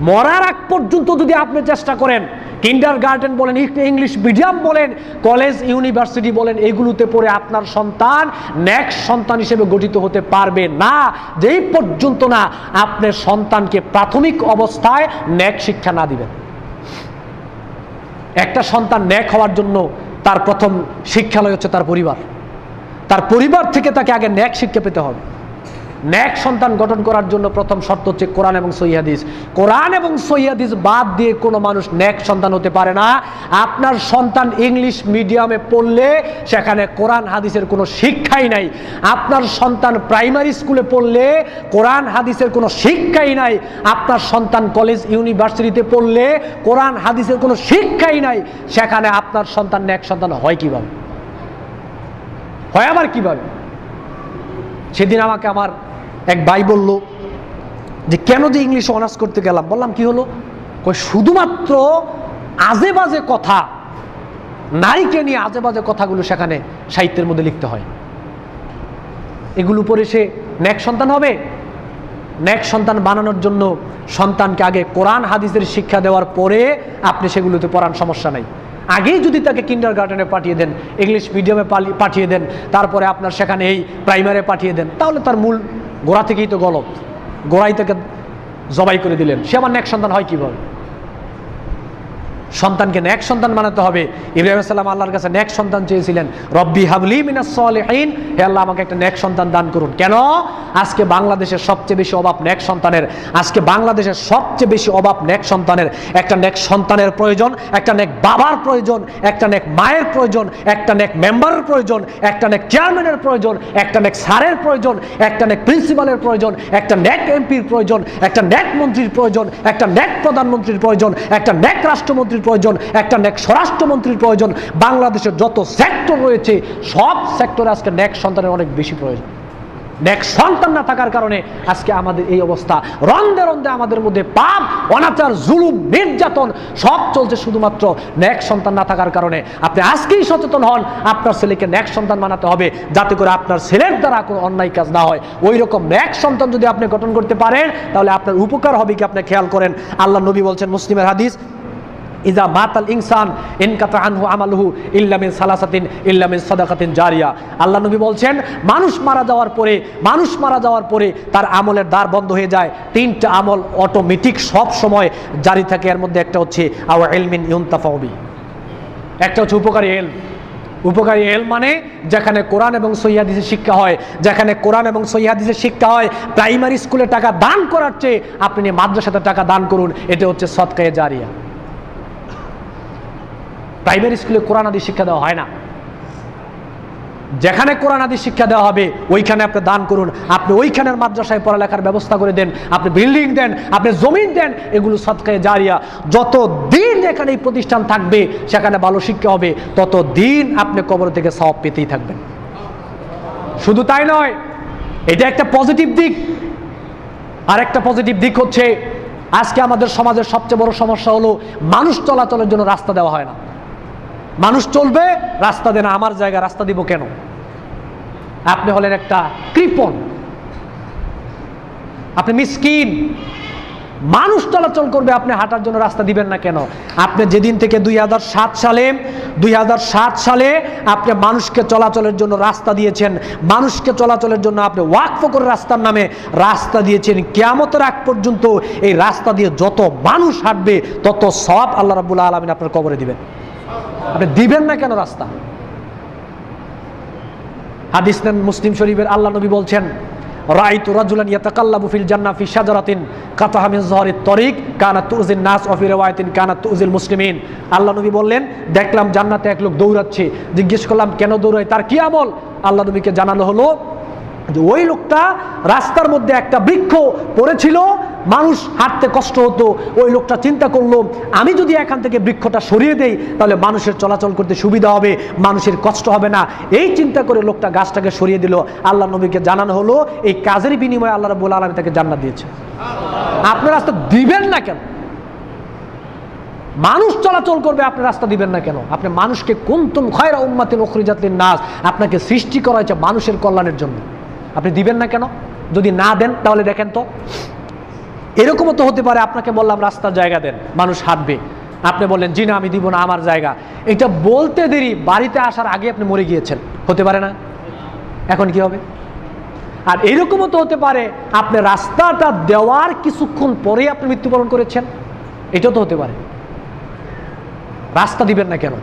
মরার আগ পর্যন্ত যদি আপনি চেষ্টা করেন, কিন্ডারগার্টেন বলেন, ইংলিশ মিডিয়াম বলেন, কলেজ ইউনিভার্সিটি বলেন, এগুলোতে পড়ে আপনার সন্তান নেক্সট সন্তান হিসেবে গঠিত হতে পারবে না, যেই পর্যন্ত না আপনার সন্তানকে প্রাথমিক অবস্থায় নেক্সট শিক্ষা না দিবেন। একটা সন্তান নেক্সট হওয়ার জন্য তার প্রথম শিক্ষালয় হচ্ছে তার পরিবার। তার পরিবার থেকে তাকে আগে নেক্সট শিক্ষা পেতে হবে। নেক্সট সন্তান গঠন করার জন্য প্রথম শর্ত হচ্ছে কোরআন এবং সহিহ হাদিস। কোরআন এবং সহিহ হাদিস বাদ দিয়ে কোনো মানুষ নেক্সট সন্তান হতে পারে না। আপনার সন্তান ইংলিশ মিডিয়ামে পড়লে সেখানে কোরআন হাদিসের কোনো শিক্ষাই নাই। আপনার সন্তান প্রাইমারি স্কুলে পড়লে কোরআন হাদিসের কোনো শিক্ষাই নাই। আপনার সন্তান কলেজ ইউনিভার্সিটিতে পড়লে কোরআন হাদিসের কোনো শিক্ষাই নাই। সেখানে আপনার সন্তান নেক্সট সন্তান হয় কিভাবে? হয় আবার কিভাবে? সেদিন আমাকে আমার এক ভাই বলল যে কেন যে ইংলিশ অনার্স করতে গেলাম। বললাম কি হলো? শুধুমাত্র আজে বাজে কথা, নারীকে নিয়ে আজে বাজে কথাগুলো সেখানে সাহিত্যের মধ্যে লিখতে হয়। এগুলো পরে সে নেক্সট সন্তান হবে? নেক্সট সন্তান বানানোর জন্য সন্তানকে আগে কোরআন হাদিসের শিক্ষা দেওয়ার পরে আপনি সেগুলোতে পড়ান, সমস্যা নাই। আগেই যদি তাকে কিন্ডারগার্টেনে পাঠিয়ে দেন, ইংলিশ মিডিয়ামে পাঠিয়ে দেন, তারপরে আপনার সেখানে এই প্রাইমারি পাঠিয়ে দেন, তাহলে তার মূল গোড়া থেকেই তো গলত। গোড়াই তাকে জবাই করে দিলেন, সে আমার নেক্সট সন্তান হয় কিভাবে? সন্তানকে নেক্সট সন্তান বানাতে হবে। ইব্রাহিম আলাইহিস সালাম আল্লাহর কাছে নেক্সট সন্তান চেয়েছিলেন, রব্বি হাবলি মিনাস সলিহিন, হে আল্লাহ আমাকে একটা নেক্সট সন্তান দান করুন। কেন? আজকে বাংলাদেশের সবচেয়ে বেশি অভাব নেক্সট সন্তানের। আজকে বাংলাদেশের সবচেয়ে বেশি অভাব নেক্সট সন্তানের। একটা নেক্সট সন্তানের প্রয়োজন, একটা নেক বাবার প্রয়োজন, একটা নেক মায়ের প্রয়োজন, একটা নেক মেম্বারের প্রয়োজন, একটা নেক চেয়ারম্যানের প্রয়োজন, একটা নেক স্যারের প্রয়োজন, একটা নেক প্রিন্সিপালের প্রয়োজন, একটা নেক এমপির প্রয়োজন, একটা নেক মন্ত্রীর প্রয়োজন, একটা নেক প্রধানমন্ত্রীর প্রয়োজন, একটা নেক রাষ্ট্রমন্ত্রীর প্রয়োজন, একটা নেক স্বরাষ্ট্রমন্ত্রীর প্রয়োজন। বাংলাদেশের যত সেক্টর রয়েছে সব সেক্টরে আজকে নেক্সট সন্তানের অনেক বেশি প্রয়োজন। নেক্সট সন্তান না থাকার কারণে আজকে আমাদের এই অবস্থা। রন্ধে রন্ধে আমাদের মধ্যে পাপ, অনাচার, জুলুম, নির্যাতন সব চলছে শুধুমাত্র নেক্সট সন্তান না থাকার কারণে। আপনি আজকেই সচেতন হন, আপনার ছেলেকে নেক্সট সন্তান বানাতে হবে, যাতে করে আপনার ছেলের দ্বারা কোনো অন্যায় কাজ না হয়। ওই রকম নেক্সট সন্তান যদি আপনি গঠন করতে পারেন তাহলে আপনার উপকার হবে কি আপনি খেয়াল করেন। আল্লাহ নবী বলছেন, মুসলিমের হাদিস, ইজা মাতাল ইনসান ইনকাতা আনহু আমালুহু ইল্লা মিন সালাসাতিন ইল্লা মিন সাদাকাতিন জারিয়া। আল্লাহ নবী বলছেন, মানুষ মারা যাওয়ার পরে তার আমলের দ্বার বন্ধ হয়ে যায়। 3টা আমল অটোমেটিক সব সময় জারি থাকে। এর মধ্যে একটা হচ্ছে আও ইলমিন ইউনতাফাউ বি, একটা হচ্ছে উপকারী ইলম। উপকারী ইলম মানে যেখানে কোরআন এবং সহিহ হাদিসের শিক্ষা হয়, যেখানে কোরআন এবং সহিহ হাদিসের শিক্ষা হয়। প্রাইমারি স্কুলে টাকা দান করার চেয়ে আপনি মাদ্রাসাতে টাকা দান করুন, এটা হচ্ছে সদকায়ে জারিয়া। প্রাইমারি স্কুলে কোরআন হাদিস শিক্ষা দেওয়া হয় না। যেখানে কোরআন হাদিস শিক্ষা দেওয়া হবে ওইখানে আপনি দান করুন। আপনি ওইখানের মাদ্রাসায় পড়ালেখার ব্যবস্থা করে দেন, আপনি বিল্ডিং দেন, আপনি জমিন দেন, এগুলো সদকায়ে জারিয়া। যত দিন এখানে এই প্রতিষ্ঠান থাকবে, সেখানে ভালো শিক্ষা হবে, তত দিন আপনি কবর থেকে সওয়াব পেতেই থাকবেন। শুধু তাই নয়, এটা একটা পজিটিভ দিক। আর একটা পজিটিভ দিক হচ্ছে, আজকে আমাদের সমাজের সবচেয়ে বড় সমস্যা হলো মানুষ চলাচলের জন্য রাস্তা দেওয়া হয় না। মানুষ চলবে, রাস্তা দেন, আমার জায়গা রাস্তা দিব কেন? আপনি হলেন একটা কৃপণ, আপনি মিসকিন। মানুষ চলাচল করবে, আপনি হাঁটার জন্য রাস্তা দিবেন না কেন? আপনি যেদিন থেকে 2007 সালে আপনি মানুষকে চলাচলের জন্য রাস্তা দিয়েছেন, মানুষকে চলাচলের জন্য আপনি ওয়াকফ করে রাস্তার নামে রাস্তা দিয়েছেন, কিয়ামতের আগ পর্যন্ত এই রাস্তা দিয়ে যত মানুষ হাঁটবে তত সওয়াব আল্লাহ রাব্বুল আলামিন আপনার কবরে দিবেন। আপনি দিবেন না কেন রাস্তা? হাদিস নেন মুসলিম শরীফের, আল্লাহ নবী বলছেন, রাআইতু রাজুলান ইয়াতাকাল্লাবু ফিল জান্নাহ ফি শাজারাতিন কাতাহা মিন যহরিত তরিক কানাত তুযিন নাস ওয়া ফি রিওয়ায়াতিন কানাত তুযিল মুসলিমিন। আল্লাহ নবী বললেন, দেখলাম জান্নাতে এক লোক দৌড়াচ্ছে। জিজ্ঞেস করলাম কেন দৌড়ায়, তার কি আমল? আল্লাহ নবীকে জানানো হলো যে ওই লোকটা রাস্তার মধ্যে একটা বৃক্ষ পড়েছিল, মানুষ হাঁটতে কষ্ট হতো। ওই লোকটা চিন্তা করলো, আমি যদি এখান থেকে বৃক্ষটা সরিয়ে দেই তাহলে মানুষের চলাচল করতে সুবিধা হবে, মানুষের কষ্ট হবে না। এই চিন্তা করে লোকটা গাছটাকে সরিয়ে দিল। আল্লাহ নবীকে জানানো হলো এই কাজের বিনিময়ে আল্লাহ রাব্বুল আলামিন তাকে জান্নাত দিয়েছে। আপনার রাস্তা দিবেন না কেন? মানুষ চলাচল করবে, আপনি রাস্তা দিবেন না কেন? আপনি মানুষকে কুনতুম খায়রা উম্মাতিন উখরিজাত লিন-নাস, আপনাকে সৃষ্টি করা হয়েছে মানুষের কল্যাণের জন্য, আপনি দিবেন না কেন? যদি না দেন তাহলে দেখেন তো, এরকমও তো হতে পারে আপনাকে বললাম রাস্তার জায়গা দেন, মানুষ হাঁটবে, আপনি বললেন জি না আমি দিব না, আমার জায়গা। এটা বলতে দেরি, বাড়িতে আসার আগে আপনি মরে গিয়েছেন, হতে পারে না? এখন কি হবে? আর এরকমও তো হতে পারে আপনি রাস্তাটা দেওয়ার কিছুক্ষণ পরে আপনি মৃত্যুবরণ করেছেন, এটাও তো হতে পারে। রাস্তা দিবেন না কেন?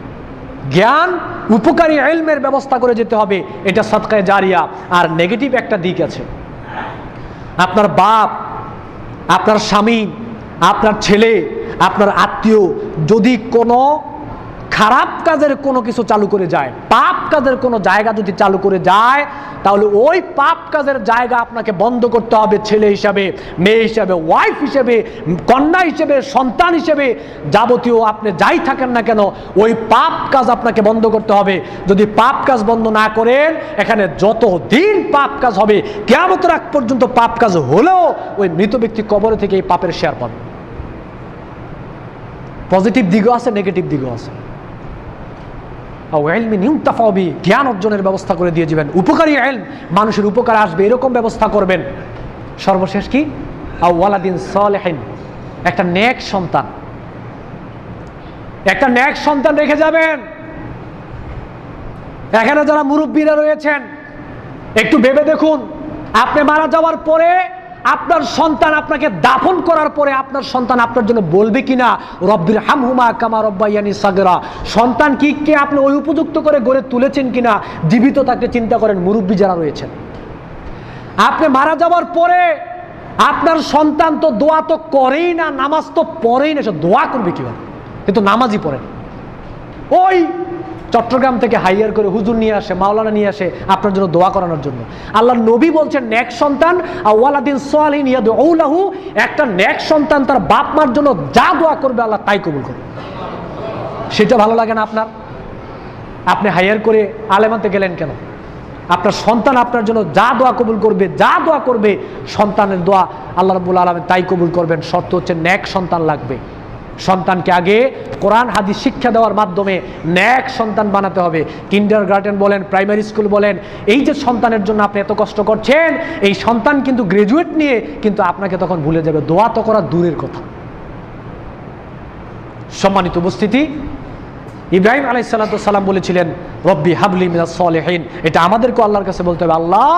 জ্ঞান উপকারী ইলমের ব্যবস্থা করে যেতে হবে, এটা সাদকায়ে জারিয়া। আর নেগেটিভ একটা দিক আছে, আপনার বাপ, আপনার স্বামী, আপনার ছেলে, আপনার আত্মীয় যদি কোনো খারাপ কাজের কোনো কিছু চালু করে যায়, পাপ কাজের কোনো জায়গা যদি চালু করে যায়, তাহলে ওই পাপ কাজের জায়গা আপনাকে বন্ধ করতে হবে। ছেলে হিসাবে, মেয়ে হিসাবে, ওয়াইফ হিসেবে, কন্যা হিসেবে, সন্তান হিসেবে, যাবতীয় আপনি যাই থাকেন না কেন, ওই পাপ কাজ আপনাকে বন্ধ করতে হবে। যদি পাপ কাজ বন্ধ না করেন, এখানে যত দিন পাপ কাজ হবে, কিয়ামতের আগ পর্যন্ত পাপ কাজ হলেও ওই মৃত ব্যক্তি কবরে থেকে এই পাপের শেয়ার পাবে। পজিটিভ দিকও আছে, নেগেটিভ দিকও আছে। জ্ঞান অর্জনের ব্যবস্থা করে দিয়ে যাবেন, উপকারী ইলম, মানুষের উপকার আসবে এরকম ব্যবস্থা করবেন। সর্বশেষ কি? ওয়ালাদিন সালেহিন, একটা নেক সন্তান, একটা নেক সন্তান রেখে যাবেন। এখানে যারা মুরব্বীরা রয়েছেন একটু ভেবে দেখুন, আপনি মারা যাওয়ার পরে আপনার সন্তান আপনাকে দাফন করার পরে আপনার সন্তান আপনার জন্য বলবে কিনা রব্বির হামহুমা কামা রব্বায়ানি সাগরা? সন্তান কি কে আপনি ওই উপযুক্ত করে গড়ে তুলেছেন কিনা? জীবিত তাকে চিন্তা করেন, মুরব্বী যারা রয়েছেন। আপনি মারা যাওয়ার পরে আপনার সন্তান তো দোয়া তো করেই না, নামাজ তো পড়েই না, সে দোয়া করবে কিভাবে? কিন্তু নামাজই পড়েন। ওই চট্টগ্রাম থেকে হাইয়ার করে হুজুর নিয়ে আসে, মাওলানা নিয়ে আসে আপনার জন্য দোয়া করানোর জন্য। আল্লাহ নবী বলছেন নেক সন্তান ওয়ালাদিন সালিহিন ইয়াদউ লাহু, একটা নেক সন্তান তার বাপ মার জন্য যা দোয়া করবে আল্লাহ তাই কবুল করবে। সেটা ভালো লাগে না আপনার? আপনি হাইয়ার করে আলেমাতে গেলেন কেন? আপনার সন্তান আপনার জন্য যা দোয়া কবুল করবে, যা দোয়া করবে সন্তানের দোয়া আল্লাহ রাব্বুল আলামিন তাই কবুল করবেন। শর্ত হচ্ছে নেক সন্তান লাগবে। সন্তানকে আগে কোরআন হাদিস শিক্ষা দেওয়ার মাধ্যমে নেক সন্তান বানাতে হবে। কিন্ডারগার্টেন বলেন, প্রাইমারি স্কুল বলেন, এই যে সন্তানের জন্য আপনি এত কষ্ট করছেন, এই সন্তান কিন্তু গ্রাজুয়েট নিয়ে কিন্তু আপনাকে তখন ভুলে যাবে, দোয়া তো করা দূরের কথা। সম্মানিত উপস্থিতি, ইব্রাহিম আলাইহিস সালাম বলেছিলেন রব্বি হাবলি মিনাস সালিহিন। এটা আমাদেরকে আল্লাহর কাছে বলতে হবে, আল্লাহ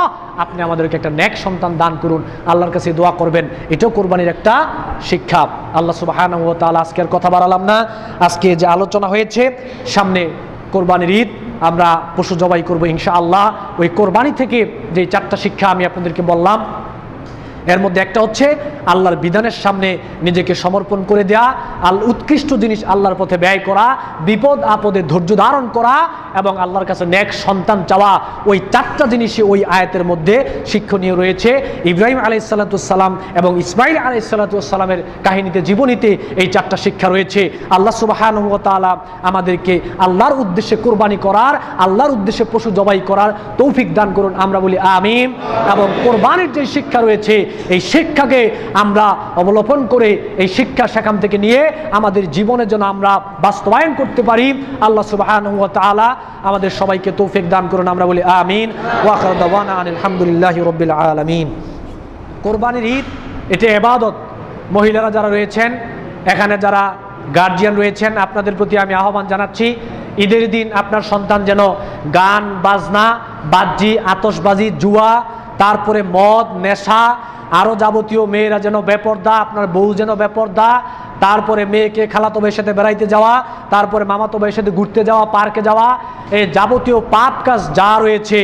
আপনি আমাদেরকে একটা নেক সন্তান দান করুন। আল্লাহর কাছে দোয়া করবেন, এটাও কোরবানির একটা শিক্ষা। আল্লাহ সুবহানাহু ওয়া তাআলা, আজকে আর কথা বাড়ালাম না, আজকে যে আলোচনা হয়েছে, সামনে কোরবানির ঈদ, আমরা পশু জবাই করবো ইনশাআল্লাহ। ওই কোরবানি থেকে যে 4টা শিক্ষা আমি আপনাদেরকে বললাম, এর মধ্যে একটা হচ্ছে আল্লাহর বিধানের সামনে নিজেকে সমর্পণ করে দেয়া, উৎকৃষ্ট জিনিস আল্লাহর পথে ব্যয় করা, বিপদ আপদে ধৈর্য ধারণ করা এবং আল্লাহর কাছে নেক সন্তান চাওয়া। ওই 4টা জিনিসই ওই আয়াতের মধ্যে শিক্ষণীয় রয়েছে। ইব্রাহিম আলাইহিস সালাম এবং ইসমাইল আলাইহিস সালামের কাহিনীতে, জীবনীতে এই 4টা শিক্ষা রয়েছে। আল্লাহ সুবহানাহু ওয়া তাআলা আমাদেরকে আল্লাহর উদ্দেশ্যে কোরবানি করার, আল্লাহর উদ্দেশ্যে পশু জবাই করার তৌফিক দান করুন, আমরা বলি আমিন। এবং কোরবানির যে শিক্ষা রয়েছে, এই শিক্ষাকে আমরা অবলম্বন করে এই শিক্ষা সেখান থেকে নিয়ে আমাদের জীবনের জন্য আমরা বাস্তবায়ন করতে পারি। আল্লাহ সুবহানাহু ওয়া তাআলা আমাদের সবাইকে তৌফিক দান করুন, আমরা বলি আমিন। ওয়া আখিরু দাওয়ানা আলহামদুলিল্লাহি রাব্বিল আলামিন। কোরবানির ঈদ এটা ইবাদত। মহিলারা যারা রয়েছেন এখানে, যারা গার্জিয়ান রয়েছেন, আপনাদের প্রতি আমি আহ্বান জানাচ্ছি, ঈদের দিন আপনার সন্তান যেন গান বাজনা, বাজি, আতশবাজি, জুয়া, তারপরে মদ, নেশা, আরও যাবতীয় মেয়েরা যেন বেপর্দা, আপনার বউ যেন বেপর্দা, তারপরে মেয়েকে খালাতো ভাইয়ের সাথে বেড়াইতে যাওয়া, তারপরে মামাতো ভাইয়ের সাথে ঘুরতে যাওয়া, পার্কে যাওয়া, এই যাবতীয় পাপ কাজ যা রয়েছে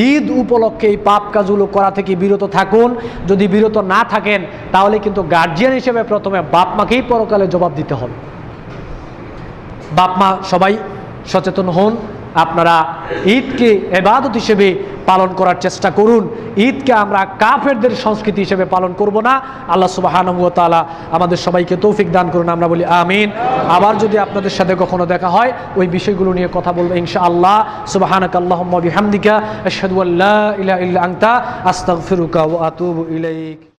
ঈদ উপলক্ষে এই পাপ কাজগুলো করা থেকে বিরত থাকুন। যদি বিরত না থাকেন তাহলে কিন্তু গার্জিয়ান হিসেবে প্রথমে বাপ মাকেই পরকালে জবাব দিতে হবে। বাপ মা সবাই সচেতন হন, আপনারা ঈদকে ইবাদত হিসেবে পালন করার চেষ্টা করুন। ঈদকে আমরা কাফেরদের সংস্কৃতি হিসেবে পালন করব না। আল্লাহ সুবহানাহু ওয়া তাআলা আমাদের সবাইকে তৌফিক দান করুন, আমরা বলি আমিন। আবার যদি আপনাদের সাথে কখনো দেখা হয় ওই বিষয়গুলো নিয়ে কথা বলবো ইনশাআল্লাহ। সুবহানাকাল্লাহুম্মা বিহামদিকা আশহাদু আল্লা ইলাহা ইল্লা আনতা আস্তাগফিরুকা ওয়া আতুবু ইলাইক।